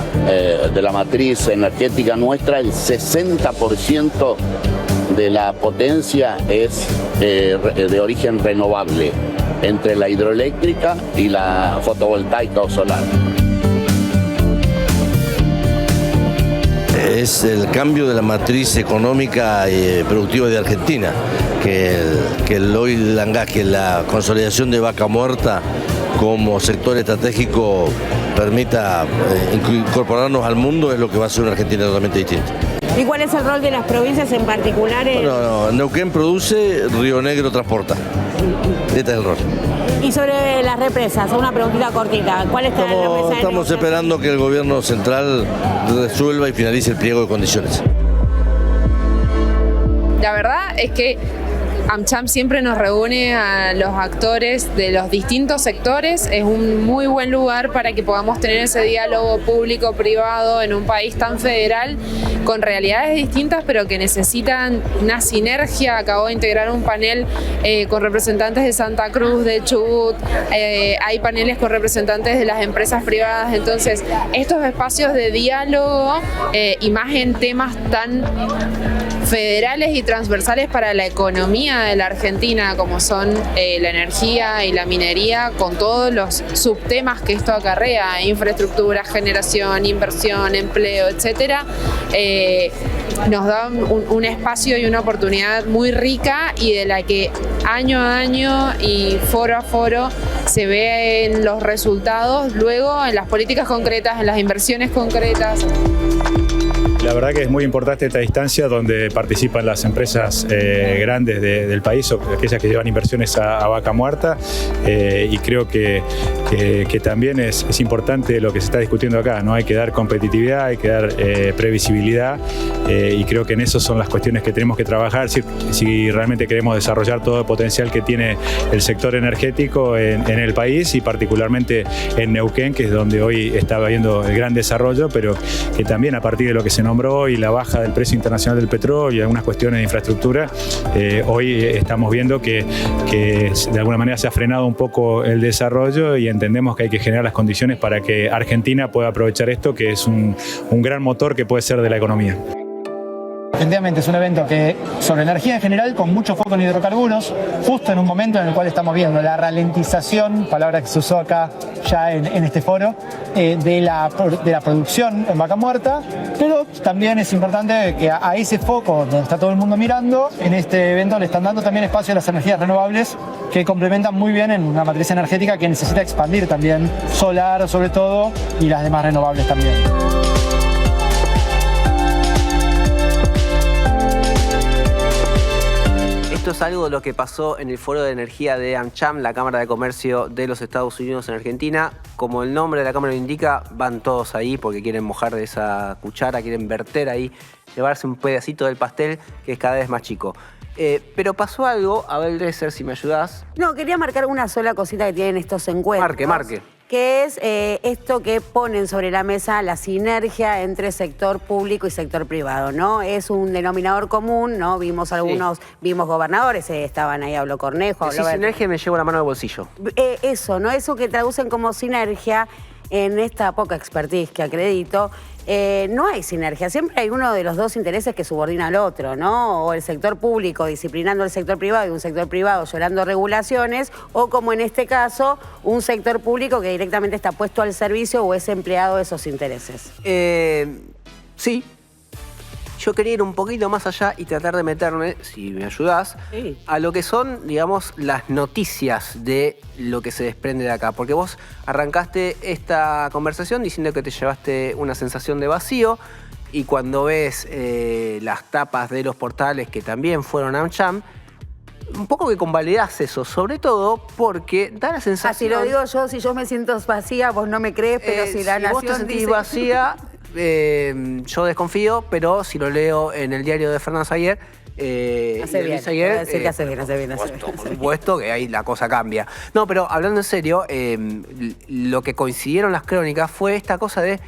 de la matriz energética nuestra, el 60% de la potencia es de origen renovable, entre la hidroeléctrica y la fotovoltaica o solar. Es el cambio de la matriz económica y productiva de Argentina, que el oil and gas, que la consolidación de Vaca Muerta como sector estratégico permita incorporarnos al mundo, es lo que va a ser una Argentina totalmente distinta. ¿Y cuál es el rol de las provincias en particular? Bueno, Neuquén produce, Río Negro transporta. Este es el rol. Y sobre las represas, una preguntita cortita. ¿Cuál está la represa? Estamos esperando que el gobierno central resuelva y finalice el pliego de condiciones. La verdad es que AmCham siempre nos reúne a los actores de los distintos sectores. Es un muy buen lugar para que podamos tener ese diálogo público-privado en un país tan federal, con realidades distintas, pero que necesitan una sinergia. Acabo de integrar un panel con representantes de Santa Cruz, de Chubut, hay paneles con representantes de las empresas privadas. Entonces, estos espacios de diálogo y más en temas tan federales y transversales para la economía de la Argentina, como son la energía y la minería, con todos los subtemas que esto acarrea, infraestructura, generación, inversión, empleo, etcétera, nos da un espacio y una oportunidad muy rica y de la que año a año y foro a foro se ven los resultados luego en las políticas concretas, en las inversiones concretas. La verdad que es muy importante esta instancia donde participan las empresas grandes del país, o aquellas que llevan inversiones a Vaca Muerta, y creo que también es importante lo que se está discutiendo acá, ¿no? Hay que dar competitividad, hay que dar previsibilidad, y creo que en eso son las cuestiones que tenemos que trabajar si realmente queremos desarrollar todo el potencial que tiene el sector energético en el país, y particularmente en Neuquén, que es donde hoy está habiendo el gran desarrollo, pero que también a partir de lo que se nombró hoy, la baja del precio internacional del petróleo y algunas cuestiones de infraestructura, hoy estamos viendo que de alguna manera se ha frenado un poco el desarrollo, y entendemos que hay que generar las condiciones para que Argentina pueda aprovechar esto, que es un gran motor que puede ser de la economía. Efectivamente, es un evento que sobre energía en general, con mucho foco en hidrocarburos, justo en un momento en el cual estamos viendo la ralentización, palabra que se usó acá ya en este foro, de la producción en Vaca Muerta, pero también es importante que a ese foco donde está todo el mundo mirando, en este evento le están dando también espacio a las energías renovables, que complementan muy bien en una matriz energética que necesita expandir también, solar sobre todo, y las demás renovables también. Esto es algo de lo que pasó en el Foro de Energía de AmCham, la Cámara de Comercio de los Estados Unidos en Argentina. Como el nombre de la Cámara lo indica, van todos ahí porque quieren mojar de esa cuchara, quieren verter ahí, llevarse un pedacito del pastel que es cada vez más chico. Pero pasó algo, Abel Dresser, si me ayudás. No, quería marcar una sola cosita que tienen estos encuentros. Marque. Que es esto que ponen sobre la mesa, la sinergia entre sector público y sector privado, ¿no? Es un denominador común, ¿no? Vimos algunos, vimos gobernadores, estaban ahí, habló Cornejo. Sí, sinergia me llevo la mano al bolsillo. Eso, ¿no? Eso que traducen como sinergia en esta poca expertise que acredito. No hay sinergia, siempre hay uno de los dos intereses que subordina al otro, ¿no? O el sector público disciplinando al sector privado y un sector privado llorando regulaciones, o como en este caso, un sector público que directamente está puesto al servicio o es empleado de esos intereses. Sí. Yo quería ir un poquito más allá y tratar de meterme, si me ayudás, a lo que son, digamos, las noticias de lo que se desprende de acá. Porque vos arrancaste esta conversación diciendo que te llevaste una sensación de vacío, y cuando ves las tapas de los portales que también fueron a AmCham, un poco que convalidás eso, sobre todo porque da la sensación... Así lo digo yo, si yo me siento vacía, vos no me crees, pero si la nación vos te sentís dice... vacía... yo desconfío, pero si lo leo en el diario de Fernán Sayer, hace bien, hace bien. Por supuesto que ahí la cosa cambia. No, pero hablando en serio, lo que coincidieron las crónicas fue esta cosa de,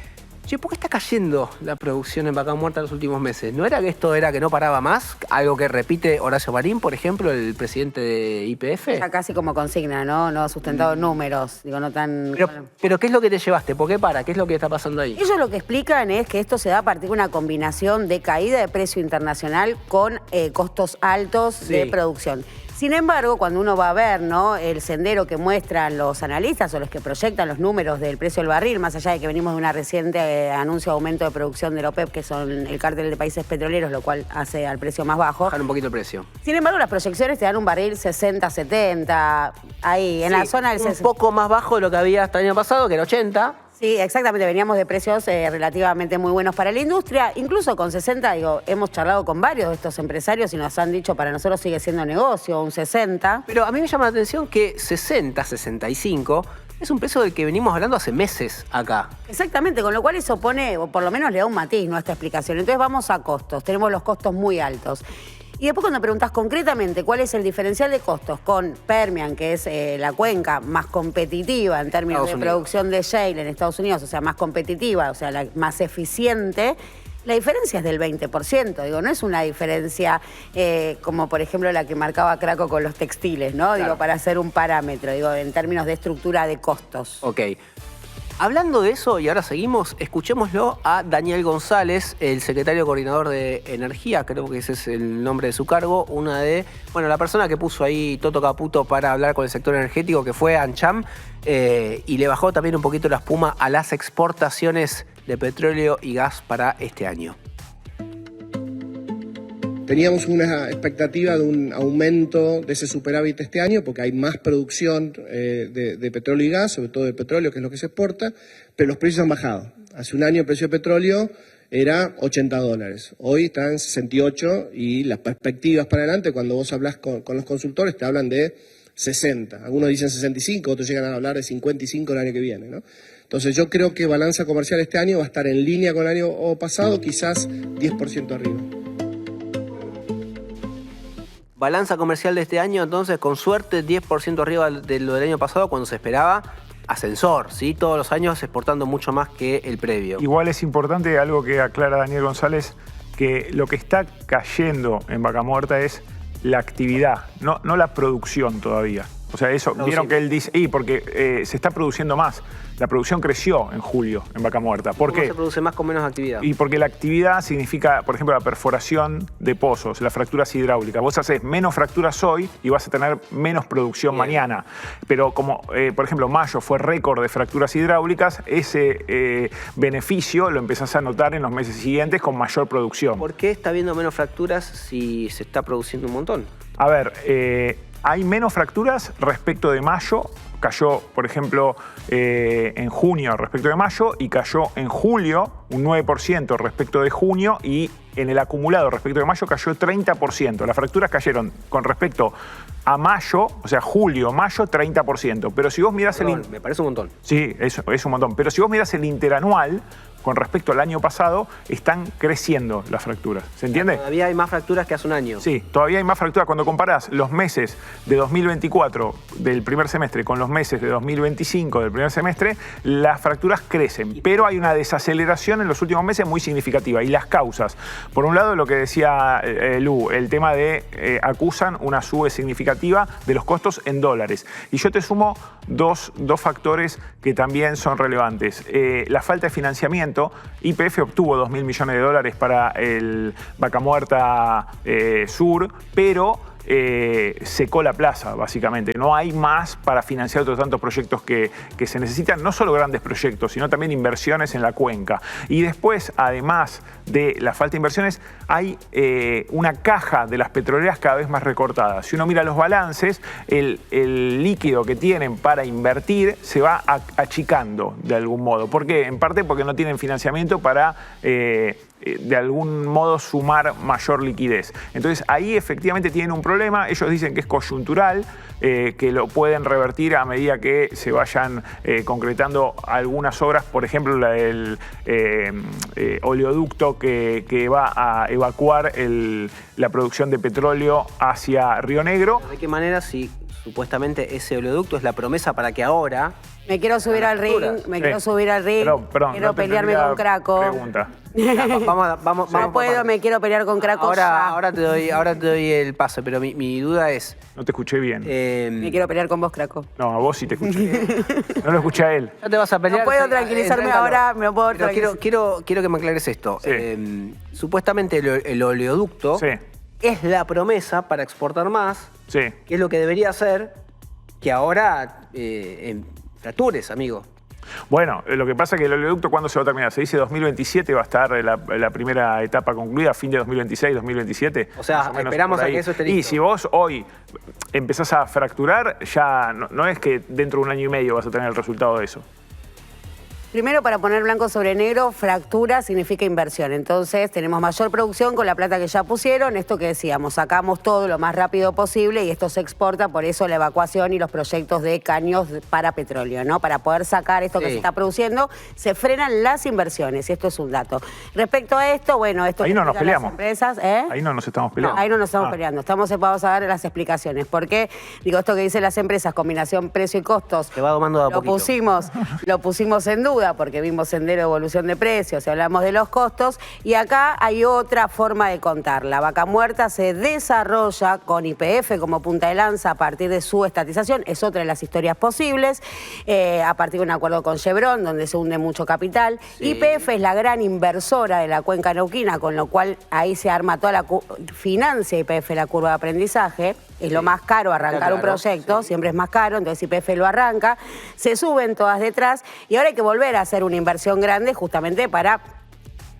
che, ¿por qué está cayendo la producción en Vaca Muerta en los últimos meses? ¿No era que esto era que no paraba más? Algo que repite Horacio Marín, por ejemplo, el presidente de YPF. Ya casi como consigna, ¿no? No ha sustentado números, digo, no tan... Pero ¿qué es lo que te llevaste? ¿Por qué para? ¿Qué es lo que está pasando ahí? Ellos lo que explican es que esto se da a partir de una combinación de caída de precio internacional con costos altos de producción. Sin embargo, cuando uno va a ver, ¿no?, el sendero que muestran los analistas o los que proyectan los números del precio del barril, más allá de que venimos de una reciente anuncio de aumento de producción de la OPEP, que son el cártel de países petroleros, lo cual hace al precio más bajo. Bajar un poquito el precio. Sin embargo, las proyecciones te dan un barril 60, 70, ahí, en la zona del 60. Un poco más bajo de lo que había hasta el año pasado, que era 80. Sí, exactamente, veníamos de precios relativamente muy buenos para la industria, incluso con 60, digo, hemos charlado con varios de estos empresarios y nos han dicho, para nosotros sigue siendo negocio, un 60. Pero a mí me llama la atención que 60, 65... es un precio del que venimos hablando hace meses acá. Exactamente, con lo cual eso pone, o por lo menos le da un matiz, ¿no?, a esta explicación. Entonces vamos a costos, tenemos los costos muy altos. Y después cuando preguntas concretamente cuál es el diferencial de costos con Permian, que es la cuenca más competitiva en términos de producción de shale en Estados Unidos, o sea, más competitiva, o sea, la más eficiente, la diferencia es del 20%. Digo, no es una diferencia como, por ejemplo, la que marcaba Craco con los textiles, ¿no? Claro. Digo, para hacer un parámetro, digo, en términos de estructura de costos. Ok. Hablando de eso, y ahora seguimos, escuchémoslo a Daniel González, el secretario coordinador de Energía, creo que ese es el nombre de su cargo, la persona que puso ahí Toto Caputo para hablar con el sector energético, que fue AmCham, y le bajó también un poquito la espuma a las exportaciones de petróleo y gas para este año. Teníamos una expectativa de un aumento de ese superávit este año porque hay más producción de petróleo y gas, sobre todo de petróleo, que es lo que se exporta, pero los precios han bajado. Hace un año el precio de petróleo era $80. Hoy están 68 y las perspectivas para adelante, cuando vos hablas con los consultores, te hablan de 60. Algunos dicen 65, otros llegan a hablar de 55 el año que viene, ¿no? Entonces yo creo que balanza comercial este año va a estar en línea con el año pasado, quizás 10% arriba. Balanza comercial de este año, entonces, con suerte, 10% arriba de lo del año pasado, cuando se esperaba ascensor, ¿sí? Todos los años exportando mucho más que el previo. Igual es importante algo que aclara Daniel González, que lo que está cayendo en Vaca Muerta es la actividad, no la producción todavía. O sea, eso, vieron que él dice, porque se está produciendo más. La producción creció en julio en Vaca Muerta. ¿Por qué? Se produce más con menos actividad. Y porque la actividad significa, por ejemplo, la perforación de pozos, las fracturas hidráulicas. Vos haces menos fracturas hoy y vas a tener menos producción mañana. Pero como, por ejemplo, mayo fue récord de fracturas hidráulicas, ese beneficio lo empezás a notar en los meses siguientes con mayor producción. ¿Por qué está habiendo menos fracturas si se está produciendo un montón? A ver, hay menos fracturas respecto de mayo. Cayó, por ejemplo, en junio respecto de mayo y cayó en julio un 9% respecto de junio y en el acumulado respecto de mayo cayó 30%. Las fracturas cayeron con respecto a mayo, o sea, julio, mayo, 30%. Pero si vos mirás me parece un montón. Sí, es un montón. Pero si vos mirás el interanual, con respecto al año pasado, están creciendo las fracturas. ¿Se entiende? Todavía hay más fracturas que hace un año. Sí, todavía hay más fracturas. Cuando comparás los meses de 2024 del primer semestre con los meses de 2025 del primer semestre, las fracturas crecen. Pero hay una desaceleración en los últimos meses muy significativa. Y las causas, por un lado, lo que decía Lu, el tema de acusan una sube significativa de los costos en dólares. Y yo te sumo dos factores que también son relevantes. La falta de financiamiento. YPF obtuvo $2.000 millones para el Vaca Muerta Sur, pero secó la plaza, básicamente. No hay más para financiar otros tantos proyectos que se necesitan, no solo grandes proyectos, sino también inversiones en la cuenca. Y después, además de la falta de inversiones, hay una caja de las petroleras cada vez más recortada. Si uno mira los balances, el líquido que tienen para invertir se va achicando de algún modo. ¿Por qué? En parte porque no tienen financiamiento para de algún modo sumar mayor liquidez. Entonces ahí efectivamente tienen un problema. Ellos dicen que es coyuntural, que lo pueden revertir a medida que se vayan concretando algunas obras, por ejemplo el oleoducto que va a evacuar la producción de petróleo hacia Río Negro. ¿De qué manera, si supuestamente ese oleoducto es la promesa para que ahora... Me quiero subir al ring, Perdón, quiero pelearme con Craco. Pregunta. Vamos, no puedo, me quiero pelear con Craco. Ahora te doy el pase, pero mi duda es... No te escuché bien. Me quiero pelear con vos, Craco. No, a vos sí te escuché. No lo escuché a él. Ya te vas a pelear. No puedo tranquilizarme ahora, me lo puedo tranquilizar. Quiero que me aclares esto. Sí. Supuestamente el oleoducto es la promesa para exportar más, que es lo que debería hacer, que ahora fractures, amigo. Bueno, lo que pasa es que el oleoducto, ¿cuándo se va a terminar? Se dice 2027, va a estar la primera etapa concluida, fin de 2026, 2027. O sea, esperamos a que eso esté listo. Y si vos hoy empezás a fracturar, ya no es que dentro de un año y medio vas a tener el resultado de eso. Primero, para poner blanco sobre negro, fractura significa inversión. Entonces, tenemos mayor producción con la plata que ya pusieron. Esto que decíamos, sacamos todo lo más rápido posible y esto se exporta, por eso la evacuación y los proyectos de caños para petróleo, ¿no? Para poder sacar esto que se está produciendo, se frenan las inversiones, y esto es un dato. Respecto a esto, bueno, esto... Ahí no nos peleamos. Empresas, Ahí no nos estamos peleando. No, ahí no nos estamos peleando. Vamos a dar las explicaciones. ¿Por qué? Digo, esto que dicen las empresas, combinación precio y costos, se va domando a poquito. Lo pusimos en duda porque vimos sendero de evolución de precios y hablamos de los costos, y acá hay otra forma de contar. La Vaca Muerta se desarrolla con YPF como punta de lanza a partir de su estatización, es otra de las historias posibles, a partir de un acuerdo con Chevron, donde se hunde mucho capital. Sí. YPF es la gran inversora de la cuenca neuquina, con lo cual ahí se arma toda la... financia YPF la curva de aprendizaje, es lo más caro arrancar un proyecto, siempre es más caro, entonces YPF lo arranca, se suben todas detrás y ahora hay que volver a hacer una inversión grande justamente para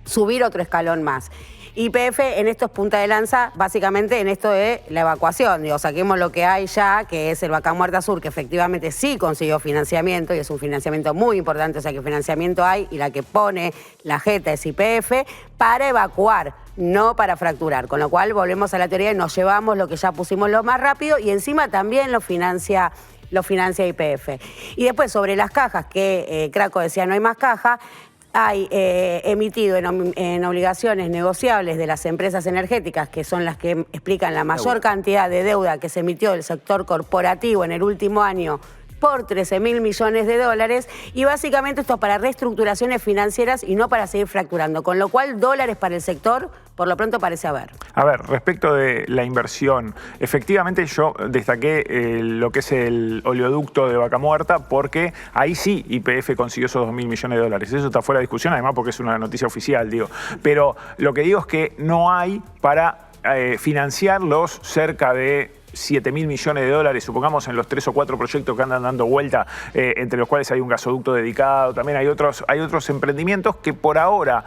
subir otro escalón más. YPF en esto es punta de lanza, básicamente en esto de la evacuación. Digo, saquemos lo que hay ya, que es el Vaca Muerta Sur, que efectivamente sí consiguió financiamiento y es un financiamiento muy importante, o sea que financiamiento hay y la que pone la jeta es YPF para evacuar, no para fracturar. Con lo cual volvemos a la teoría y nos llevamos lo que ya pusimos lo más rápido y encima también lo financia YPF. Y después sobre las cajas, que Craco decía no hay más caja, hay emitido en obligaciones negociables de las empresas energéticas, que son las que explican la mayor cantidad de deuda que se emitió del sector corporativo en el último año, por 13.000 millones de dólares, y básicamente esto es para reestructuraciones financieras y no para seguir fracturando, con lo cual dólares para el sector por lo pronto parece haber. A ver, respecto de la inversión, efectivamente yo destaqué lo que es el oleoducto de Vaca Muerta porque ahí sí YPF consiguió esos 2.000 millones de dólares. Eso está fuera de discusión, además porque es una noticia oficial, digo. Pero lo que digo es que no hay para financiar los cerca de 7.000 millones de dólares, supongamos, en los 3 o 4 proyectos que andan dando vuelta, entre los cuales hay un gasoducto dedicado, también hay otros emprendimientos que por ahora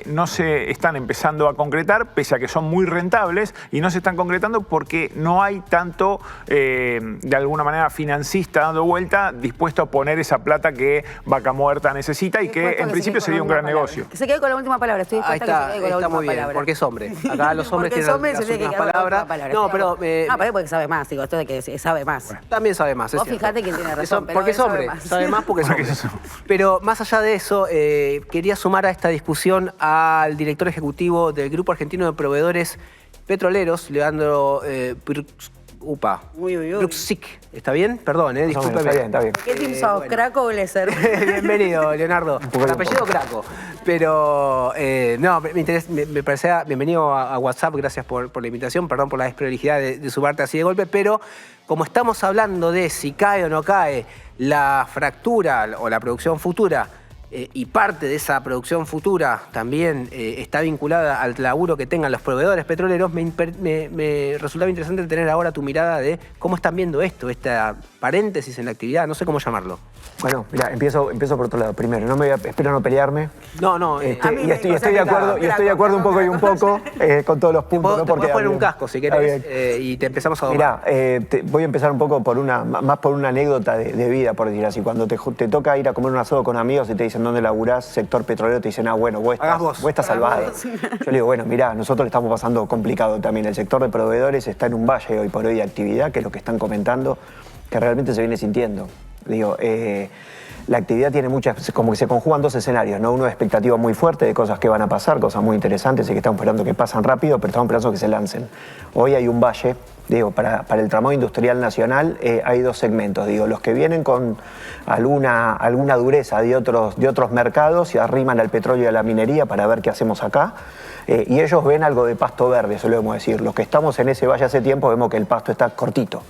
no se están empezando a concretar, pese a que son muy rentables, y no se están concretando porque no hay tanto, de alguna manera, financista dando vuelta, dispuesto a poner esa plata que Vaca Muerta necesita y que en principio sería un gran negocio. Que se quede con la última palabra, estoy dispuesta que se quede con la última palabra. Porque es hombre. Acá los hombres tienen las últimas palabras. No, pero que sabe más, digo, esto de que sabe más. Bueno, también sabe más. Vos fijate quién tiene razón, pero porque es hombre, sabe más porque es hombre. Pero más allá de eso, quería sumar a esta discusión al director ejecutivo del Grupo Argentino de Proveedores Petroleros, Leandro Bruxic. ¿Está bien? Perdón, discúlpeme. Está bien. ¿Qué team sos? ¿Craco o Gleser? Bienvenido, Leonardo. Con apellido Craco. Pero, no, me parecía bienvenido a WhatsApp, gracias por la invitación, perdón por la desprolijidad de sumarte así de golpe, pero como estamos hablando de si cae o no cae la fractura o la producción futura, y parte de esa producción futura también está vinculada al laburo que tengan los proveedores petroleros, me resultaba interesante tener ahora tu mirada de cómo están viendo esto, esta paréntesis en la actividad, no sé cómo llamarlo. Bueno, mira, empiezo por otro lado. Primero, espero no pelearme. No. Y estoy de acuerdo un poco y un poco con todos los puntos. Te podés poner un casco si querés y te empezamos a domar. Mirá, voy a empezar un poco más por una anécdota de vida, por decir así. Cuando te toca ir a comer un asado con amigos y te dicen dónde laburás, sector petrolero, te dicen, bueno, vos estás salvado. Yo le digo, bueno, mirá, nosotros le estamos pasando complicado también. El sector de proveedores está en un valle hoy por hoy de actividad, que es lo que están comentando, que realmente se viene sintiendo. Digo, la actividad tiene muchas, como que se conjugan dos escenarios, ¿no? Uno de expectativa muy fuerte de cosas que van a pasar, cosas muy interesantes y que estamos esperando que pasan rápido, pero estamos esperando que se lancen. Hoy hay un valle, digo, para el tramado industrial nacional hay dos segmentos, digo, los que vienen con alguna dureza de otros mercados y arriman al petróleo y a la minería para ver qué hacemos acá. Y ellos ven algo de pasto verde, solemos decir. Los que estamos en ese valle hace tiempo vemos que el pasto está cortito.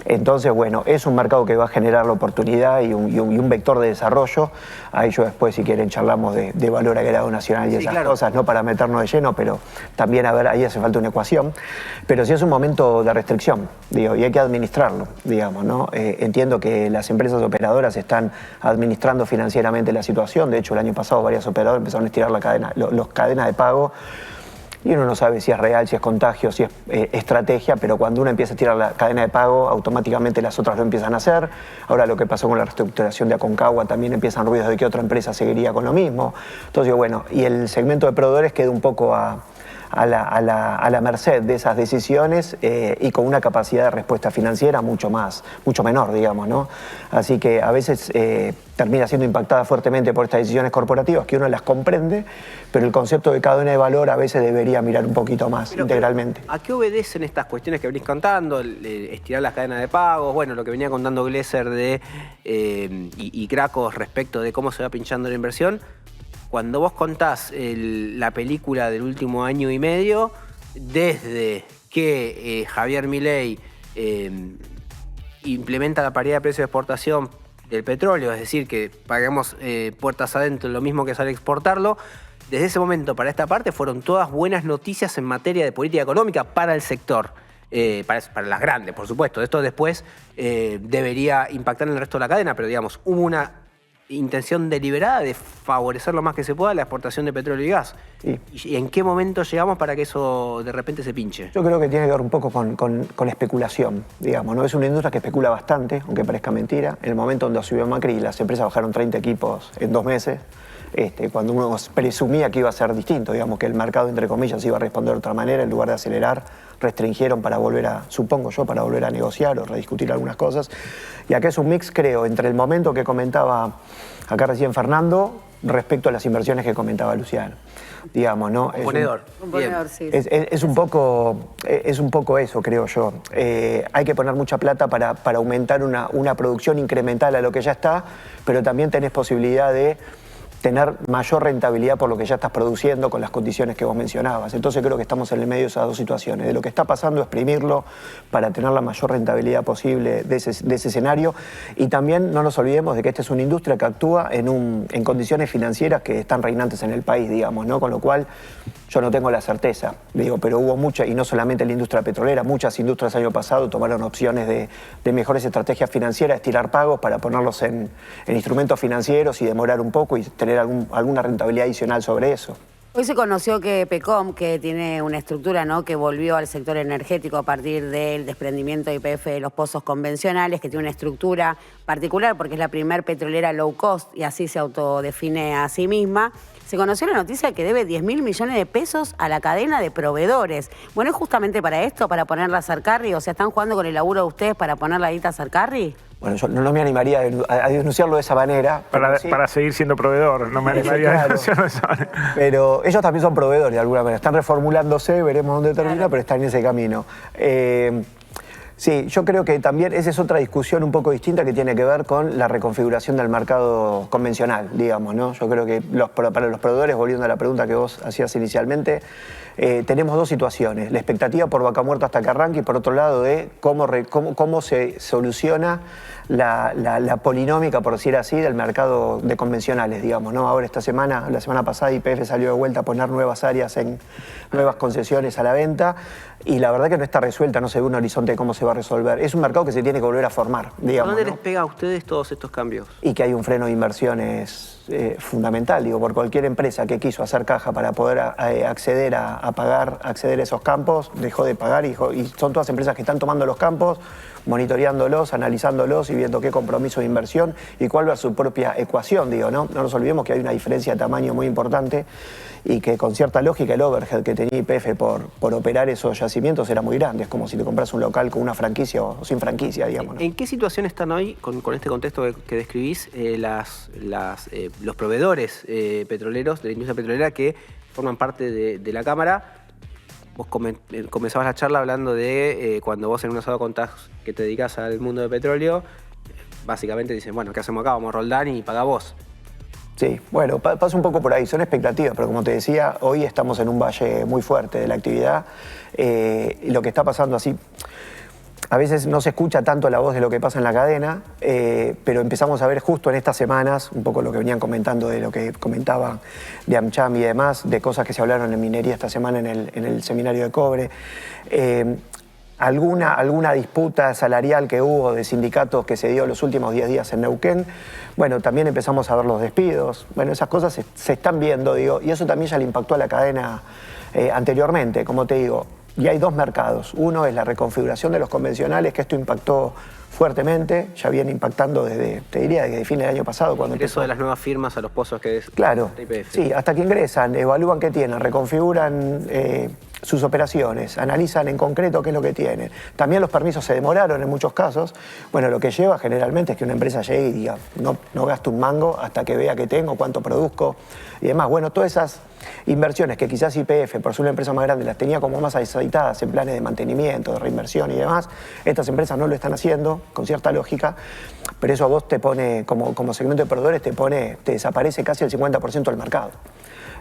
Entonces, bueno, es un mercado que va a generar la oportunidad y un vector de desarrollo. Ahí yo después, si quieren, charlamos de valor agregado nacional y esas cosas, no para meternos de lleno, pero también, a ver, ahí hace falta una ecuación. Pero sí es un momento de restricción, digo, y hay que administrarlo, digamos, ¿no? Entiendo que las empresas operadoras están administrando financieramente la situación. De hecho, el año pasado varios operadores empezaron a estirar los cadenas de pago. y uno no sabe si es real, si es contagio, si es estrategia, pero cuando uno empieza a tirar la cadena de pago, automáticamente las otras lo empiezan a hacer. Ahora lo que pasó con la reestructuración de Aconcagua, también empiezan ruidos de que otra empresa seguiría con lo mismo. Entonces, bueno, y el segmento de proveedores queda un poco a la merced de esas decisiones y con una capacidad de respuesta financiera mucho menor, digamos, ¿no? Así que a veces termina siendo impactada fuertemente por estas decisiones corporativas que uno las comprende, pero el concepto de cadena de valor a veces debería mirar un poquito más integralmente. ¿A qué obedecen estas cuestiones que venís contando? Estirar las cadenas de pagos, bueno, lo que venía contando Glesser y Cracos respecto de cómo se va pinchando la inversión. Cuando vos contás la película del último año y medio, desde que Javier Milei implementa la paridad de precio de exportación del petróleo, es decir, que paguemos puertas adentro lo mismo que sale exportarlo, desde ese momento para esta parte fueron todas buenas noticias en materia de política económica para el sector. Para las grandes, por supuesto. Esto después debería impactar en el resto de la cadena, pero digamos, hubo una intención deliberada de favorecer lo más que se pueda la exportación de petróleo y gas. Sí. ¿Y en qué momento llegamos para que eso de repente se pinche? Yo creo que tiene que ver un poco con especulación, digamos, ¿no? Es una industria que especula bastante, aunque parezca mentira. En el momento donde subió Macri y las empresas bajaron 30 equipos en 2 meses, cuando uno presumía que iba a ser distinto, digamos, que el mercado, entre comillas, iba a responder de otra manera, en lugar de acelerar, restringieron para volver para volver a negociar o rediscutir algunas cosas. Y acá es un mix, creo, entre el momento que comentaba acá recién Fernando respecto a las inversiones que comentaba Luciano. Digamos, ¿no? Componedor, sí. Es un poco eso, creo yo. Hay que poner mucha plata para aumentar una producción incremental a lo que ya está, pero también tenés posibilidad de tener mayor rentabilidad por lo que ya estás produciendo con las condiciones que vos mencionabas. Entonces creo que estamos en el medio de esas dos situaciones. De lo que está pasando, exprimirlo para tener la mayor rentabilidad posible de ese escenario. Y también no nos olvidemos de que esta es una industria que actúa en condiciones financieras que están reinantes en el país, digamos, ¿no? Con lo cual yo no tengo la certeza, digo, pero hubo muchas, y no solamente la industria petrolera, muchas industrias el año pasado tomaron opciones de mejores estrategias financieras, estirar pagos para ponerlos en instrumentos financieros y demorar un poco y tener alguna rentabilidad adicional sobre eso. Hoy se conoció que PECOM, que tiene una estructura, ¿no?, que volvió al sector energético a partir del desprendimiento de YPF de los pozos convencionales, que tiene una estructura particular porque es la primer petrolera low cost y así se autodefine a sí misma. Se conoció la noticia de que debe 10.000 millones de pesos a la cadena de proveedores. Bueno, ¿es justamente para esto, para ponerla a Sarcarri? O sea, ¿están jugando con el laburo de ustedes para poner la guita a Sarcarri? Bueno, yo no me animaría a denunciarlo de esa manera. Para seguir siendo proveedor, no me animaría a denunciarlo de esa manera. Pero ellos también son proveedores de alguna manera. Están reformulándose, veremos dónde termina, pero están en ese camino. Sí, yo creo que también esa es otra discusión un poco distinta que tiene que ver con la reconfiguración del mercado convencional, digamos, ¿no? Yo creo que para los proveedores, volviendo a la pregunta que vos hacías inicialmente, tenemos dos situaciones. La expectativa por Vaca Muerta hasta que arranque y por otro lado de cómo se soluciona la polinómica, por decir así, del mercado de convencionales, digamos, ¿no? Ahora la semana pasada YPF salió de vuelta a poner nuevas áreas en nuevas concesiones a la venta y la verdad que no está resuelta, no se ve un horizonte de cómo se va a resolver. Es un mercado que se tiene que volver a formar, digamos. ¿Dónde les pega a ustedes todos estos cambios? Y que hay un freno de inversiones fundamental, digo, por cualquier empresa que quiso hacer caja para poder acceder a esos campos, dejó de pagar y son todas empresas que están tomando los campos, monitoreándolos, analizándolos y viendo qué compromiso de inversión y cuál va su propia ecuación, digo, ¿no? No nos olvidemos que hay una diferencia de tamaño muy importante y que con cierta lógica el overhead que tenía YPF por operar esos yacimientos era muy grande. Es como si te compras un local con una franquicia o sin franquicia, digamos, ¿no? ¿En qué situación están hoy, con este contexto que describís, los proveedores petroleros, de la industria petrolera que forman parte de la Cámara? Vos comenzabas la charla hablando de cuando vos en un asado contás que te dedicas al mundo del petróleo, básicamente dicen, bueno, ¿qué hacemos acá? Vamos a Roldán y paga vos. Sí, bueno, pasa un poco por ahí, son expectativas, pero como te decía, hoy estamos en un valle muy fuerte de la actividad y lo que está pasando así, a veces no se escucha tanto la voz de lo que pasa en la cadena, pero empezamos a ver justo en estas semanas, un poco lo que venían comentando de lo que comentaban de AmCham y demás, de cosas que se hablaron en minería esta semana en el seminario de cobre. alguna disputa salarial que hubo de sindicatos que se dio los últimos 10 días en Neuquén. Bueno, también empezamos a ver los despidos. Bueno, esas cosas se están viendo, digo, y eso también ya le impactó a la cadena anteriormente, como te digo. Y hay dos mercados. Uno es la reconfiguración de los convencionales, que esto impactó fuertemente, ya viene impactando desde, te diría, desde fin del año pasado. Cuando el ingreso de las nuevas firmas a los pozos que es claro, IPF. Sí, hasta que ingresan, evalúan qué tienen, reconfiguran sus operaciones, analizan en concreto qué es lo que tienen. También los permisos se demoraron en muchos casos. Bueno, lo que lleva generalmente es que una empresa llegue y diga, no gasto un mango hasta que vea qué tengo, cuánto produzco y demás. Bueno, todas esas inversiones que quizás YPF, por ser una empresa más grande, las tenía como más aceitadas en planes de mantenimiento, de reinversión y demás, estas empresas no lo están haciendo, con cierta lógica, pero eso a vos te pone, como segmento de proveedores, te desaparece casi el 50% del mercado.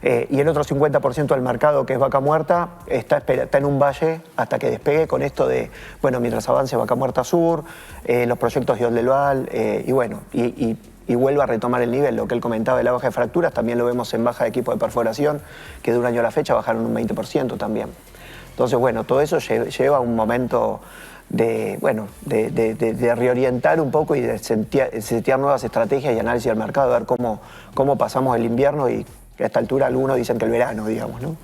Y el otro 50% del mercado, que es Vaca Muerta, está en un valle hasta que despegue con esto de, bueno, mientras avance Vaca Muerta Sur, los proyectos de Oldelval, y bueno, y vuelva a retomar el nivel. Lo que él comentaba de la baja de fracturas, también lo vemos en baja de equipo de perforación, que de un año a la fecha bajaron un 20% también. Entonces, bueno, todo eso lleva un momento de reorientar un poco y de setear nuevas estrategias y análisis del mercado, de ver cómo pasamos el invierno y a esta altura algunos dicen que el verano, digamos, ¿no?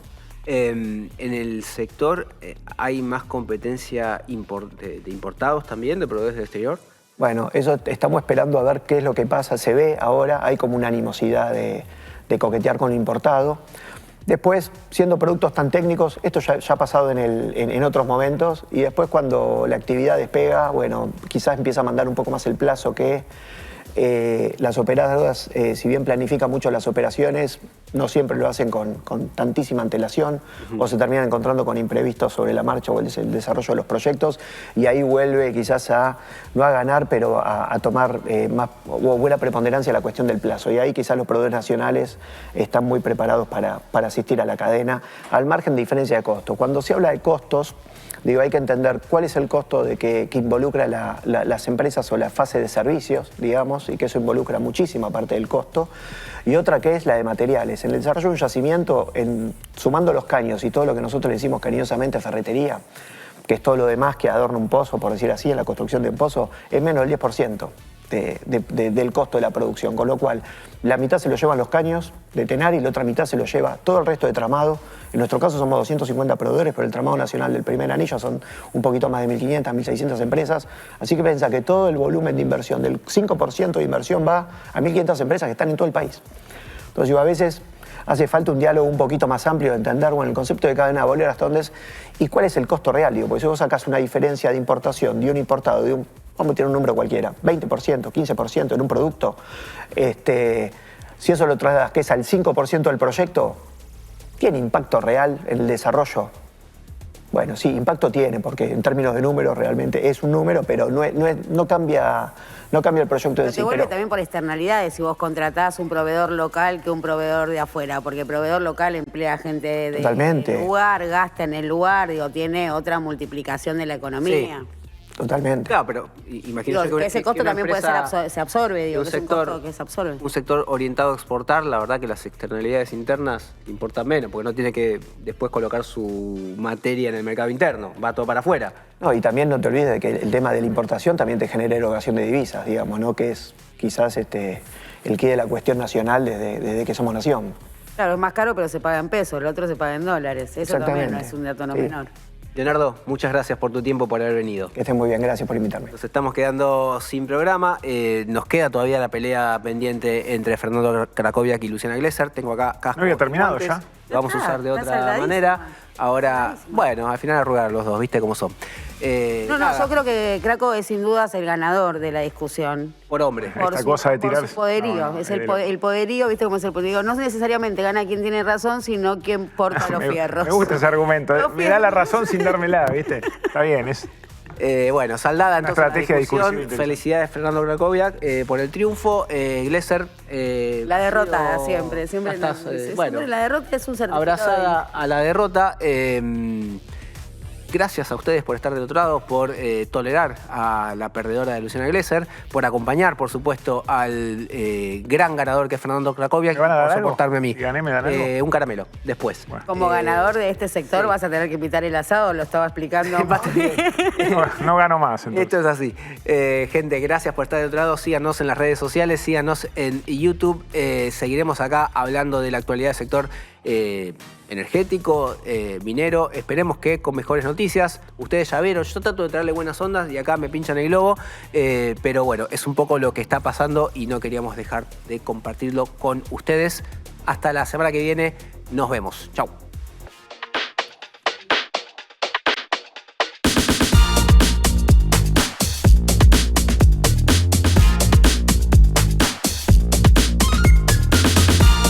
En el sector hay más competencia de importados también, de proveedores del exterior. Bueno, eso estamos esperando a ver qué es lo que pasa. Se ve ahora, hay como una animosidad de coquetear con lo importado. Después, siendo productos tan técnicos, esto ya ha pasado en otros momentos, y después cuando la actividad despega, bueno, quizás empieza a mandar un poco más el plazo que las operadoras, si bien planifican mucho las operaciones, no siempre lo hacen con tantísima antelación, o se terminan encontrando con imprevistos sobre la marcha o el desarrollo de los proyectos, y ahí vuelve quizás no a ganar, pero a tomar más o buena preponderancia la cuestión del plazo. Y ahí quizás los proveedores nacionales están muy preparados para asistir a la cadena, al margen de diferencia de costo. Cuando se habla de costos, digo, hay que entender cuál es el costo que involucra las empresas o la fase de servicios, digamos, y que eso involucra muchísima parte del costo. Y otra que es la de materiales. En el desarrollo de un yacimiento, sumando los caños y todo lo que nosotros le decimos cariñosamente ferretería, que es todo lo demás que adorna un pozo, por decir así, en la construcción de un pozo, es menos del 10% del costo de la producción. Con lo cual, la mitad se lo llevan los caños de Tenar y la otra mitad se lo lleva todo el resto de tramado. En nuestro caso somos 250 proveedores, pero el tramado nacional del primer anillo son un poquito más de 1.500, 1.600 empresas. Así que piensa que todo el volumen de inversión, del 5% de inversión, va a 1.500 empresas que están en todo el país. Entonces, a veces hace falta un diálogo un poquito más amplio de entender, bueno, el concepto de cadena de valor hasta dónde es y cuál es el costo real. Digo, porque si vos sacás una diferencia de importación de un importado, vamos a tirar un número cualquiera, 20%, 15% en un producto, si eso lo trasladas que es al 5% del proyecto, ¿tiene impacto real en el desarrollo? Bueno, sí, impacto tiene, porque en términos de números realmente es un número, pero no cambia el proyecto en sí. Pero te vuelve también por externalidades si vos contratás un proveedor local que un proveedor de afuera, porque el proveedor local emplea gente del lugar, gasta en el lugar, digo, tiene otra multiplicación de la economía. Sí. Totalmente. Claro, pero imagínate que ese costo también puede ser, se absorbe, digo, que es un costo que se absorbe. Un sector orientado a exportar, la verdad que las externalidades internas importan menos, porque no tiene que después colocar su materia en el mercado interno, va todo para afuera. No, y también no te olvides de que el tema de la importación también te genera erogación de divisas, digamos, ¿no? Que es quizás el quid de la cuestión nacional desde que somos nación. Claro, es más caro, pero se paga en pesos, el otro se paga en dólares. Eso también no es un dato no menor. Leonardo, muchas gracias por tu tiempo, por haber venido. Que estén muy bien, gracias por invitarme. Nos estamos quedando sin programa. Nos queda todavía la pelea pendiente entre Fernando Krakowiak y Luciana Glesser. Tengo acá cascos. No había terminado ya. Lo vamos a usar de otra manera. Ahora, bueno, al final arrugar los dos, ¿viste cómo son? No, yo creo que Krakow es sin dudas el ganador de la discusión. Por hombre. Por Esta cosa de tirar. Por su poderío. Es el poderío, ¿viste cómo es el poderío? No necesariamente gana quien tiene razón, sino quien porta los fierros. Me gusta ese argumento. Me da la razón sin dármela, ¿viste? Está bien, es... bueno, saldada entonces una estrategia la discusión. Felicidades Fernando Krakowiak por el triunfo. Glesser... la derrota siempre. Siempre la derrota es un certificado. Abrazada a la derrota. gracias a ustedes por estar del otro lado, por tolerar a la perdedora de Luciana Glesser, por acompañar, por supuesto, al gran ganador que es Fernando Cracovia, y por soportarme a mí. Un caramelo, después. Bueno. Como ganador de este sector vas a tener que invitar el asado, lo estaba explicando. No gano más. Entonces. Esto es así. Gente, gracias por estar del otro lado. Síganos en las redes sociales, síganos en YouTube. Seguiremos acá hablando de la actualidad del sector energético, minero. Esperemos que con mejores noticias. Ustedes ya vieron, yo trato de traerle buenas ondas y acá me pinchan el globo. Pero bueno, es un poco lo que está pasando y no queríamos dejar de compartirlo con ustedes. Hasta la semana que viene. Nos vemos. Chau.